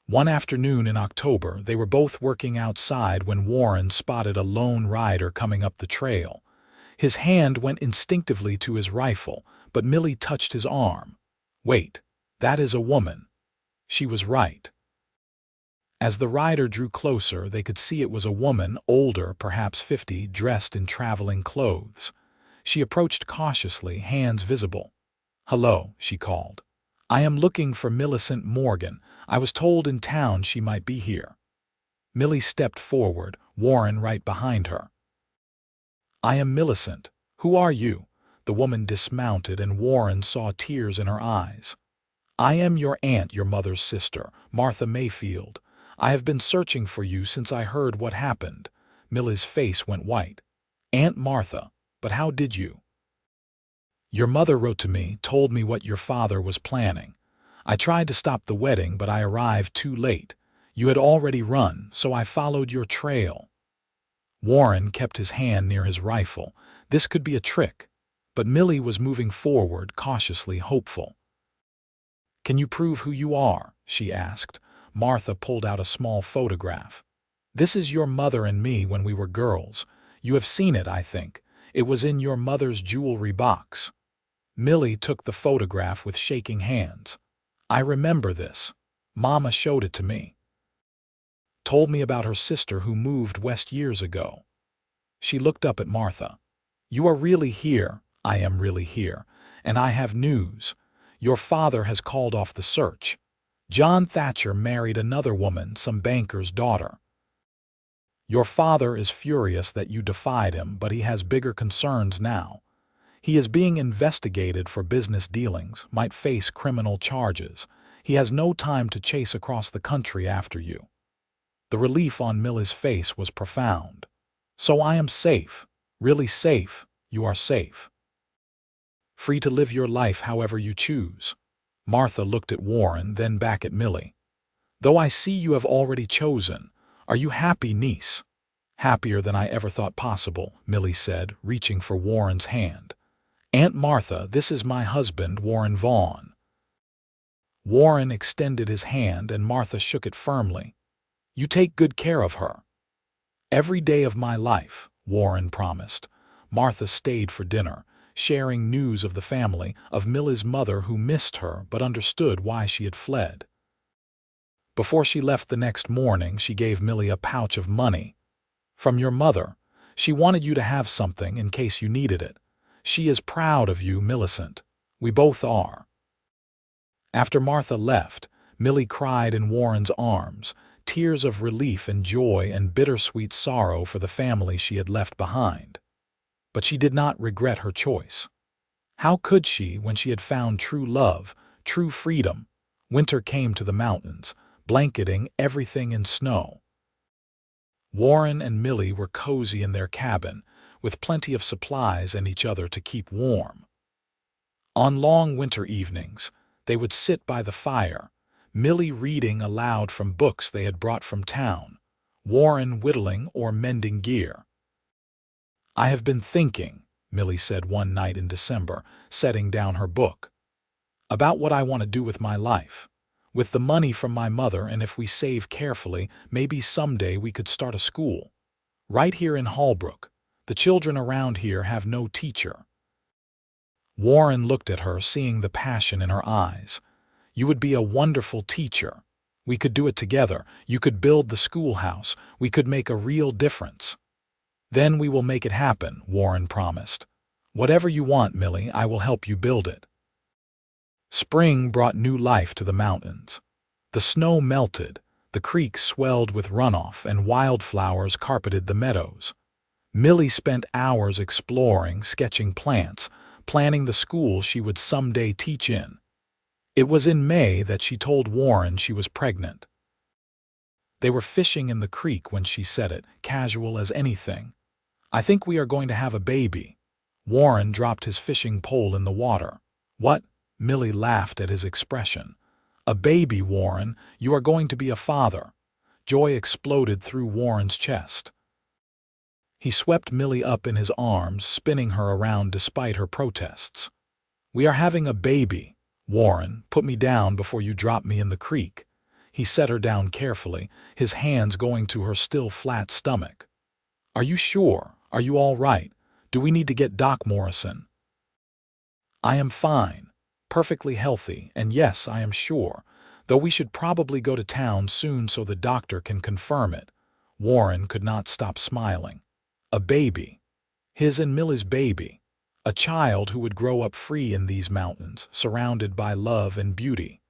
One afternoon in October, they were both working outside when Warren spotted a lone rider coming up the trail. His hand went instinctively to his rifle, but Millie touched his arm. "Wait, that is a woman." She was right. As the rider drew closer, they could see it was a woman, older, perhaps 50, dressed in traveling clothes. She approached cautiously, hands visible. "Hello," she called. "I am looking for Millicent Morgan. I was told in town she might be here." Millie stepped forward, Warren right behind her. "I am Millicent. Who are you?" The woman dismounted, and Warren saw tears in her eyes. "I am your aunt, your mother's sister, Martha Mayfield. I have been searching for you since I heard what happened." Millie's face went white. "Aunt Martha, but how did you?" "Your mother wrote to me, told me what your father was planning. I tried to stop the wedding, but I arrived too late. You had already run, so I followed your trail." Warren kept his hand near his rifle. This could be a trick, but Millie was moving forward, cautiously hopeful. "Can you prove who you are?" she asked. Martha pulled out a small photograph. "This is your mother and me when we were girls. You have seen it, I think. It was in your mother's jewelry box." Millie took the photograph with shaking hands. "I remember this. Mama showed it to me. Told me about her sister who moved west years ago." She looked up at Martha. "You are really here." "I am really here. And I have news. Your father has called off the search. John Thatcher married another woman, some banker's daughter. Your father is furious that you defied him, but he has bigger concerns now. He is being investigated for business dealings, might face criminal charges. He has no time to chase across the country after you." The relief on Millie's face was profound. "So I am safe, really safe. You are safe. Free to live your life however you choose." Martha looked at Warren, then back at Millie. "Though I see you have already chosen. Are you happy, niece?" "Happier than I ever thought possible," Millie said, reaching for Warren's hand. "Aunt Martha, this is my husband, Warren Vaughn." Warren extended his hand, and Martha shook it firmly. "You take good care of her." "Every day of my life," Warren promised. Martha stayed for dinner, sharing news of the family, of Millie's mother who missed her but understood why she had fled. Before she left the next morning, she gave Millie a pouch of money. "From your mother. She wanted you to have something in case you needed it. She is proud of you, Millicent. We both are." After Martha left, Millie cried in Warren's arms, tears of relief and joy and bittersweet sorrow for the family she had left behind. But she did not regret her choice. How could she when she had found true love, true freedom? Winter came to the mountains, blanketing everything in snow. Warren and Millie were cozy in their cabin, with plenty of supplies and each other to keep warm. On long winter evenings, they would sit by the fire, Millie reading aloud from books they had brought from town, Warren whittling or mending gear. "I have been thinking," Millie said one night in December, setting down her book, "about what I want to do with my life. With the money from my mother, and if we save carefully, maybe someday we could start a school. Right here in Holbrook. The children around here have no teacher." Warren looked at her, seeing the passion in her eyes. "You would be a wonderful teacher. We could do it together. You could build the schoolhouse. We could make a real difference." "Then we will make it happen," Warren promised. "Whatever you want, Millie, I will help you build it." Spring brought new life to the mountains. The snow melted, the creeks swelled with runoff, and wildflowers carpeted the meadows. Millie spent hours exploring, sketching plants, planning the school she would someday teach in. It was in May that she told Warren she was pregnant. They were fishing in the creek when she said it, casual as anything. "I think we are going to have a baby." Warren dropped his fishing pole in the water. "What?" Millie laughed at his expression. "A baby, Warren. You are going to be a father." Joy exploded through Warren's chest. He swept Millie up in his arms, spinning her around despite her protests. "We are having a baby. Warren, put me down before you drop me in the creek." He set her down carefully, his hands going to her still flat stomach. "Are you sure? Are you all right? Do we need to get Doc Morrison?" "I am fine, perfectly healthy, and yes, I am sure, though we should probably go to town soon so the doctor can confirm it." Warren could not stop smiling. A baby. His and Millie's baby. A child who would grow up free in these mountains, surrounded by love and beauty.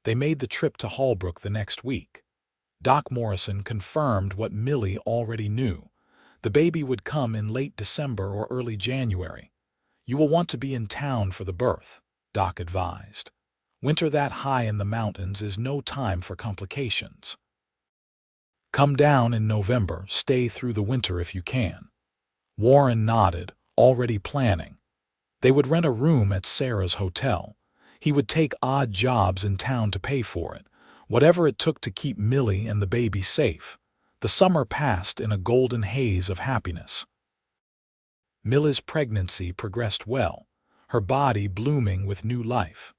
They made the trip to Holbrook the next week. Doc Morrison confirmed what Millie already knew. The baby would come in late December or early January. "You will want to be in town for the birth," Doc advised. "Winter that high in the mountains is no time for complications. Come down in November, stay through the winter if you can." Warren nodded, already planning. They would rent a room at Sarah's hotel. He would take odd jobs in town to pay for it, whatever it took to keep Millie and the baby safe. The summer passed in a golden haze of happiness. Millie's pregnancy progressed well, her body blooming with new life.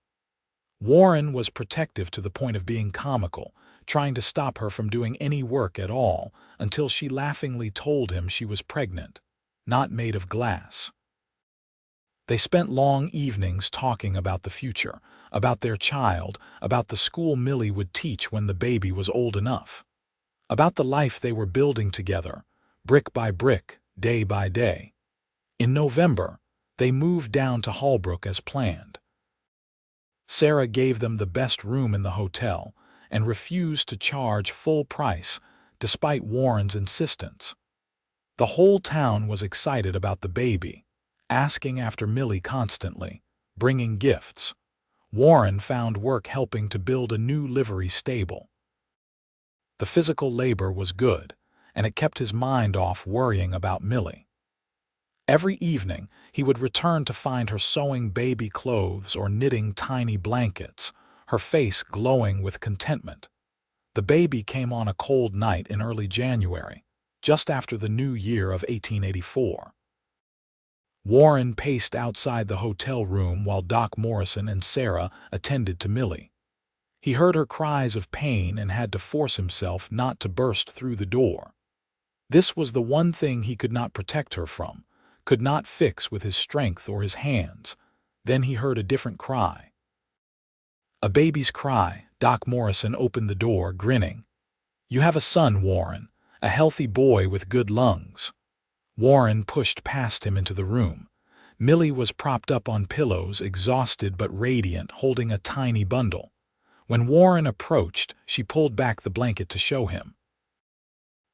Warren was protective to the point of being comical, trying to stop her from doing any work at all until she laughingly told him she was pregnant, not made of glass. They spent long evenings talking about the future, about their child, about the school Millie would teach when the baby was old enough, about the life they were building together, brick by brick, day by day. In November, they moved down to Holbrook as planned. Sarah gave them the best room in the hotel and refused to charge full price despite Warren's insistence. The whole town was excited about the baby, asking after Millie constantly, bringing gifts. Warren found work helping to build a new livery stable. The physical labor was good, and it kept his mind off worrying about Millie. Every evening, he would return to find her sewing baby clothes or knitting tiny blankets, her face glowing with contentment. The baby came on a cold night in early January, just after the new year of 1884. Warren paced outside the hotel room while Doc Morrison and Sarah attended to Millie. He heard her cries of pain and had to force himself not to burst through the door. This was the one thing he could not protect her from, could not fix with his strength or his hands. Then he heard a different cry. A baby's cry. Doc Morrison opened the door, grinning. "You have a son, Warren, a healthy boy with good lungs." Warren pushed past him into the room. Millie was propped up on pillows, exhausted but radiant, holding a tiny bundle. When Warren approached, she pulled back the blanket to show him.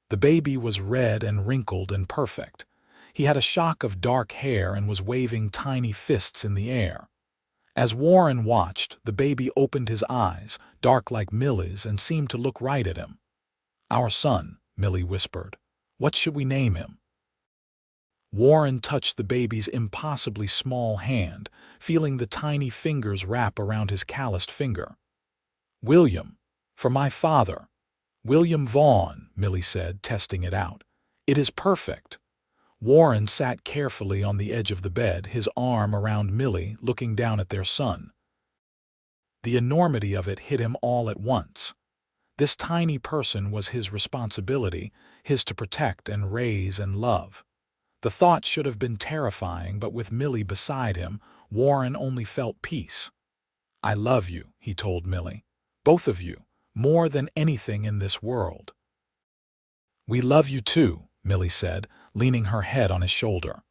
The baby was red and wrinkled and perfect. He had a shock of dark hair and was waving tiny fists in the air. As Warren watched, the baby opened his eyes, dark like Millie's, and seemed to look right at him. "Our son," Millie whispered. "What should we name him?" Warren touched the baby's impossibly small hand, feeling the tiny fingers wrap around his calloused finger. "William, for my father." "William Vaughn," Millie said, testing it out. "It is perfect." Warren sat carefully on the edge of the bed, his arm around Millie, looking down at their son. The enormity of it hit him all at once. This tiny person was his responsibility, his to protect and raise and love. The thought should have been terrifying, but with Millie beside him, Warren only felt peace. "I love you," he told Millie. "Both of you, more than anything in this world." "We love you too," Millie said, leaning her head on his shoulder.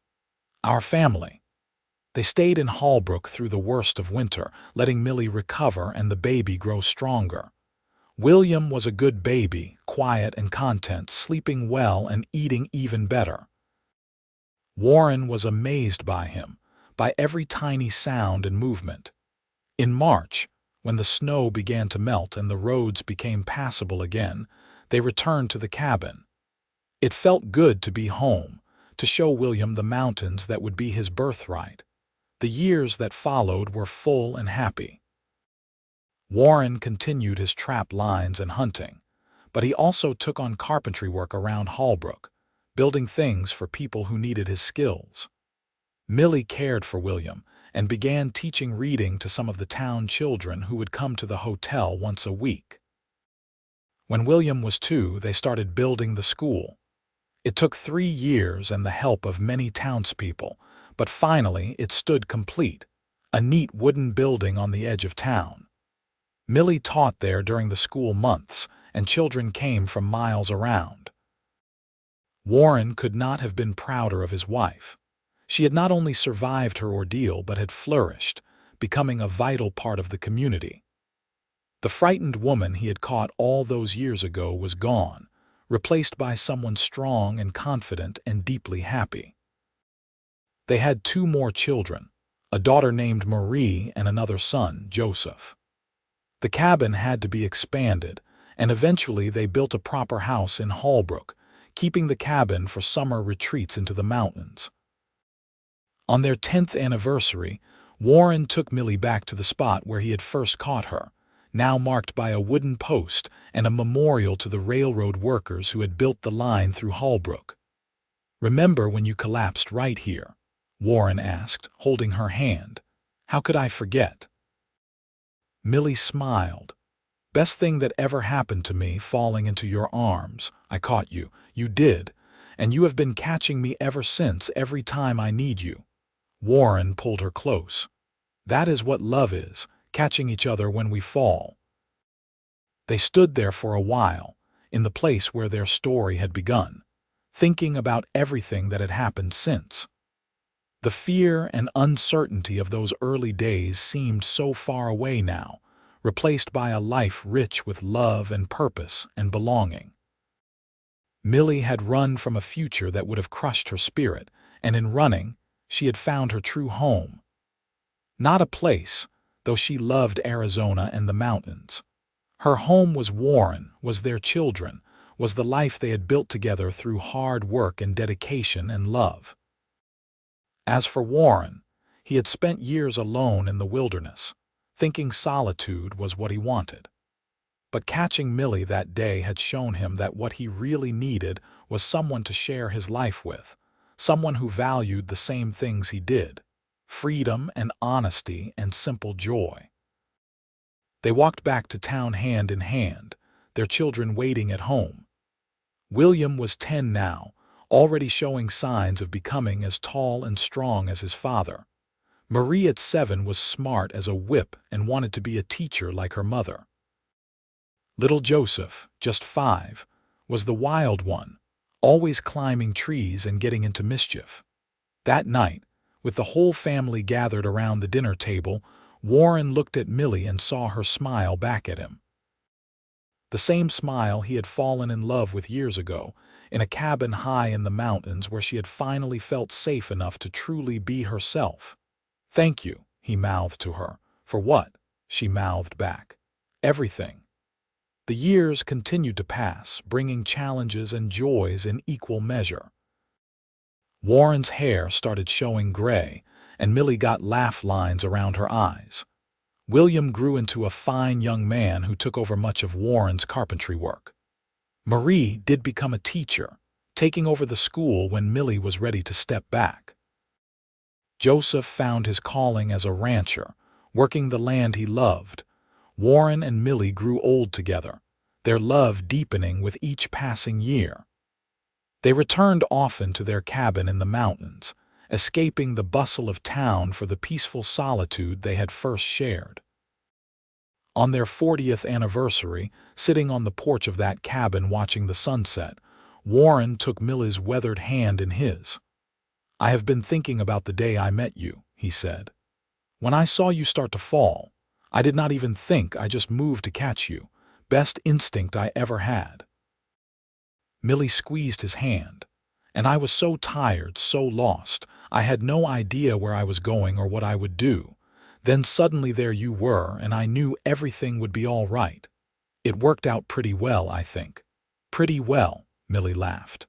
"Our family." They stayed in Holbrook through the worst of winter, letting Millie recover and the baby grow stronger. William was a good baby, quiet and content, sleeping well and eating even better. Warren was amazed by him, by every tiny sound and movement. In March, when the snow began to melt and the roads became passable again, they returned to the cabin. It felt good to be home, to show William the mountains that would be his birthright. The years that followed were full and happy. Warren continued his trap lines and hunting, but he also took on carpentry work around Holbrook, building things for people who needed his skills. Millie cared for William and began teaching reading to some of the town children who would come to the hotel once a week. When William was 2, they started building the school. It took 3 years and the help of many townspeople, but finally it stood complete, a neat wooden building on the edge of town. Millie taught there during the school months, and children came from miles around. Warren could not have been prouder of his wife. She had not only survived her ordeal but had flourished, becoming a vital part of the community. The frightened woman he had caught all those years ago was gone, replaced by someone strong and confident and deeply happy. They had 2 more children, a daughter named Marie and another son, Joseph. The cabin had to be expanded, and eventually they built a proper house in Holbrook, keeping the cabin for summer retreats into the mountains. On their 10th anniversary, Warren took Millie back to the spot where he had first caught her, now marked by a wooden post and a memorial to the railroad workers who had built the line through Holbrook. "Remember when you collapsed right here?" Warren asked, holding her hand. "How could I forget?" Millie smiled. "Best thing that ever happened to me, falling into your arms. I caught you. You did. And you have been catching me ever since, every time I need you." Warren pulled her close. "That is what love is, catching each other when we fall." They stood there for a while, in the place where their story had begun, thinking about everything that had happened since. The fear and uncertainty of those early days seemed so far away now, replaced by a life rich with love and purpose and belonging. Millie had run from a future that would have crushed her spirit, and in running, she had found her true home. Not a place, though she loved Arizona and the mountains. Her home was Warren, was their children, was the life they had built together through hard work and dedication and love. As for Warren, he had spent years alone in the wilderness, thinking solitude was what he wanted. But catching Millie that day had shown him that what he really needed was someone to share his life with, someone who valued the same things he did: freedom and honesty and simple joy. They walked back to town hand in hand, their children waiting at home. William was 10 now, already showing signs of becoming as tall and strong as his father. Marie at 7 was smart as a whip and wanted to be a teacher like her mother. Little Joseph, just 5, was the wild one, always climbing trees and getting into mischief. That night, with the whole family gathered around the dinner table, Warren looked at Millie and saw her smile back at him. The same smile he had fallen in love with years ago, in a cabin high in the mountains where she had finally felt safe enough to truly be herself. "Thank you," he mouthed to her. "For what?" she mouthed back. "Everything." The years continued to pass, bringing challenges and joys in equal measure. Warren's hair started showing gray, and Millie got laugh lines around her eyes. William grew into a fine young man who took over much of Warren's carpentry work. Marie did become a teacher, taking over the school when Millie was ready to step back. Joseph found his calling as a rancher, working the land he loved. Warren and Millie grew old together, their love deepening with each passing year. They returned often to their cabin in the mountains, escaping the bustle of town for the peaceful solitude they had first shared. On their 40th anniversary, sitting on the porch of that cabin watching the sunset, Warren took Millie's weathered hand in his. "I have been thinking about the day I met you," he said. "When I saw you start to fall, I did not even think, I just moved to catch you, Best instinct I ever had." Millie squeezed his hand. "And I was so tired, so lost. I had no idea where I was going or what I would do. Then suddenly there you were, and I knew everything would be all right. It worked out pretty well, I think." "Pretty well," Millie laughed.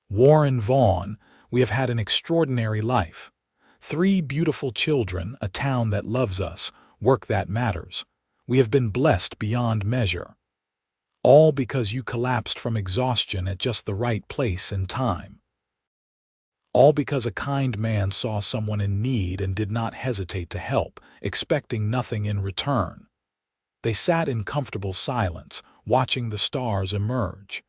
"Warren Vaughn, we have had an extraordinary life. 3 beautiful children, a town that loves us, work that matters. We have been blessed beyond measure. All because you collapsed from exhaustion at just the right place and time. All because a kind man saw someone in need and did not hesitate to help, expecting nothing in return." They sat in comfortable silence, watching the stars emerge.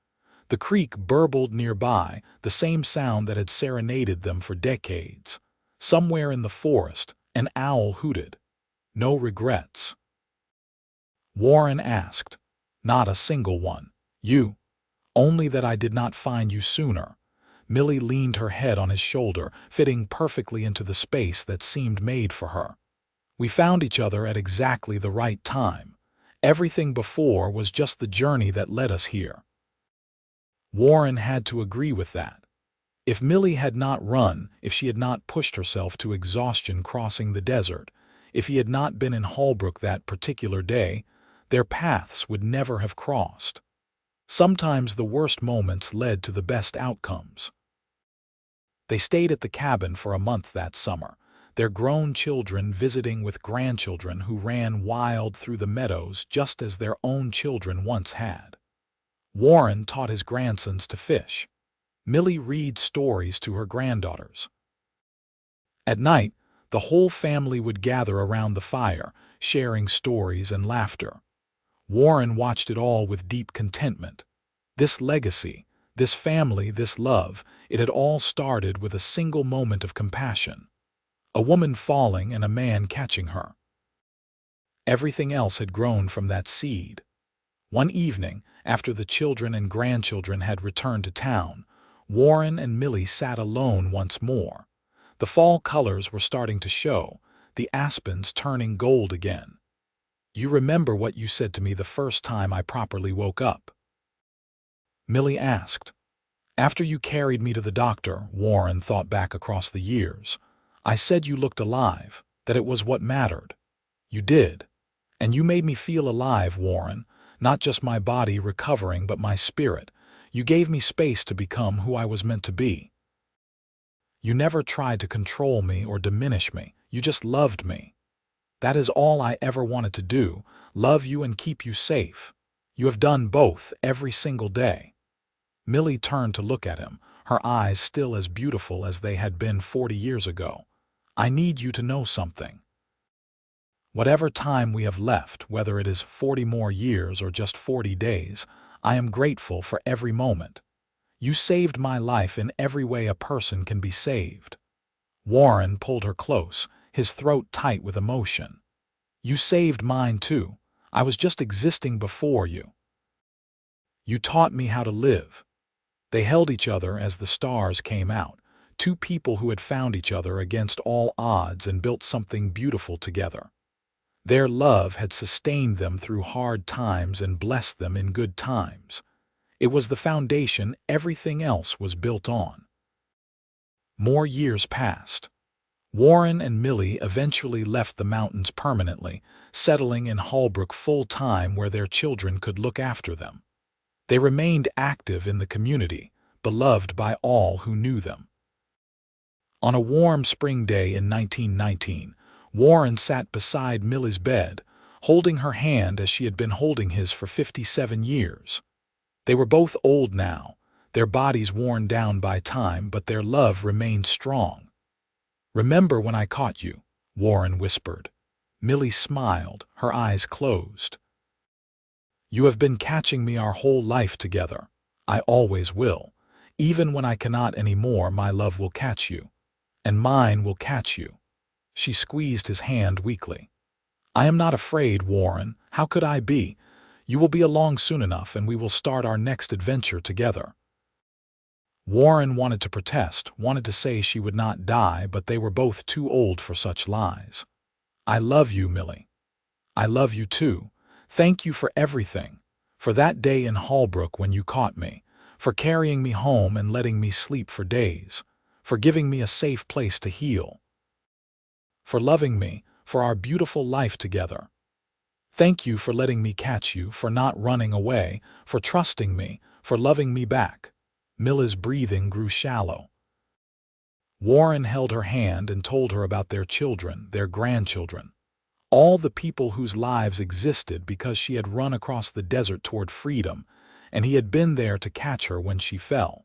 The creek burbled nearby, the same sound that had serenaded them for decades. Somewhere in the forest, an owl hooted. "No regrets?" Warren asked. "Not a single one. You? Only that I did not find you sooner." Millie leaned her head on his shoulder, fitting perfectly into the space that seemed made for her. "We found each other at exactly the right time. Everything before was just the journey that led us here." Warren had to agree with that. If Millie had not run, if she had not pushed herself to exhaustion crossing the desert, if he had not been in Holbrook that particular day, their paths would never have crossed. Sometimes the worst moments led to the best outcomes. They stayed at the cabin for a month that summer, their grown children visiting with grandchildren who ran wild through the meadows just as their own children once had. Warren taught his grandsons to fish. Millie read stories to her granddaughters. At night, the whole family would gather around the fire, sharing stories and laughter. Warren watched it all with deep contentment. This legacy, this family, this love, it had all started with a single moment of compassion. A woman falling and a man catching her. Everything else had grown from that seed. One evening, after the children and grandchildren had returned to town, Warren and Millie sat alone once more. The fall colors were starting to show, the aspens turning gold again. "You remember what you said to me the first time I properly woke up?" Millie asked. "After you carried me to the doctor," Warren thought back across the years, "I said you looked alive, that it was what mattered. You did. And you made me feel alive, Warren, not just my body recovering but my spirit. You gave me space to become who I was meant to be. You never tried to control me or diminish me, you just loved me. That is all I ever wanted to do, love you and keep you safe. You have done both every single day." Millie turned to look at him, her eyes still as beautiful as they had been 40 years ago. "I need you to know something. Whatever time we have left, whether it is 40 more years or just 40 days, I am grateful for every moment. You saved my life in every way a person can be saved." Warren pulled her close, his throat tight with emotion. "You saved mine too. I was just existing before you. You taught me how to live." They held each other as the stars came out, 2 people who had found each other against all odds and built something beautiful together. Their love had sustained them through hard times and blessed them in good times. It was the foundation everything else was built on. More years passed. Warren and Millie eventually left the mountains permanently, settling in Holbrook full-time where their children could look after them. They remained active in the community, beloved by all who knew them. On a warm spring day in 1919, Warren sat beside Millie's bed, holding her hand as she had been holding his for 57 years. They were both old now, their bodies worn down by time, but their love remained strong. "Remember when I caught you?" Warren whispered. Millie smiled, her eyes closed. "You have been catching me our whole life together. I always will. Even when I cannot anymore, my love will catch you. And mine will catch you." She squeezed his hand weakly. "I am not afraid, Warren. How could I be? You will be along soon enough and we will start our next adventure together." Warren wanted to protest, wanted to say she would not die, but they were both too old for such lies. "I love you, Millie. I love you too. Thank you for everything. For that day in Holbrook when you caught me. For carrying me home and letting me sleep for days. For giving me a safe place to heal. For loving me, for our beautiful life together. Thank you for letting me catch you, for not running away, for trusting me, for loving me back. Millie's breathing grew shallow. Warren held her hand and told her about their children, their grandchildren. All the people whose lives existed because she had run across the desert toward freedom, and he had been there to catch her when she fell.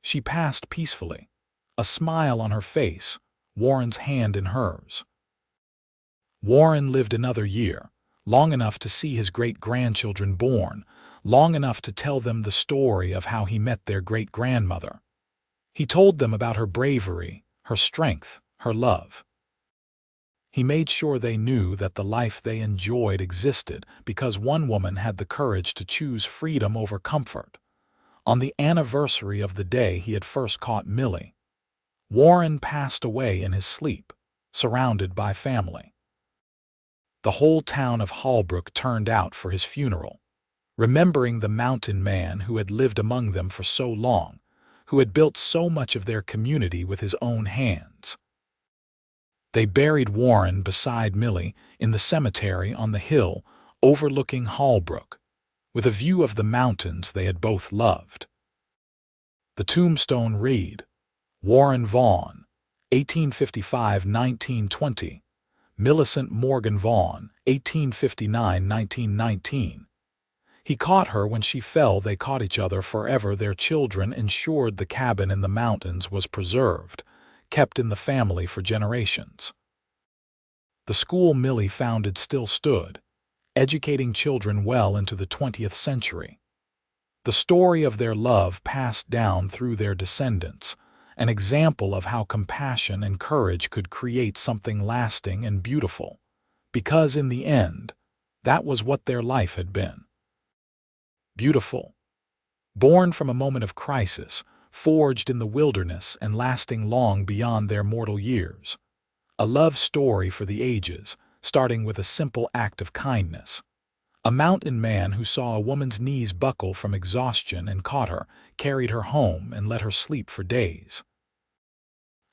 She passed peacefully, a smile on her face, Warren's hand in hers. Warren lived another year, long enough to see his great-grandchildren born, long enough to tell them the story of how he met their great-grandmother. He told them about her bravery, her strength, her love. He made sure they knew that the life they enjoyed existed because one woman had the courage to choose freedom over comfort. On the anniversary of the day he had first caught Millie, Warren passed away in his sleep, surrounded by family. The whole town of Holbrook turned out for his funeral, remembering the mountain man who had lived among them for so long, who had built so much of their community with his own hands. They buried Warren beside Millie in the cemetery on the hill overlooking Holbrook, with a view of the mountains they had both loved. The tombstone read, Warren Vaughn, 1855–1920, Millicent Morgan Vaughn, 1859–1919. He caught her when she fell, they caught each other forever. Their children ensured the cabin in the mountains was preserved, kept in the family for generations. The school Millie founded still stood, educating children well into the 20th century. The story of their love passed down through their descendants, an example of how compassion and courage could create something lasting and beautiful, because in the end, that was what their life had been. Beautiful. Born from a moment of crisis, forged in the wilderness and lasting long beyond their mortal years. A love story for the ages, starting with a simple act of kindness. A mountain man who saw a woman's knees buckle from exhaustion and caught her, carried her home and let her sleep for days.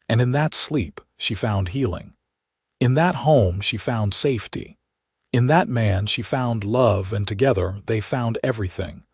And in that sleep, she found healing. In that home, she found safety. In that man, she found love, and together they found everything.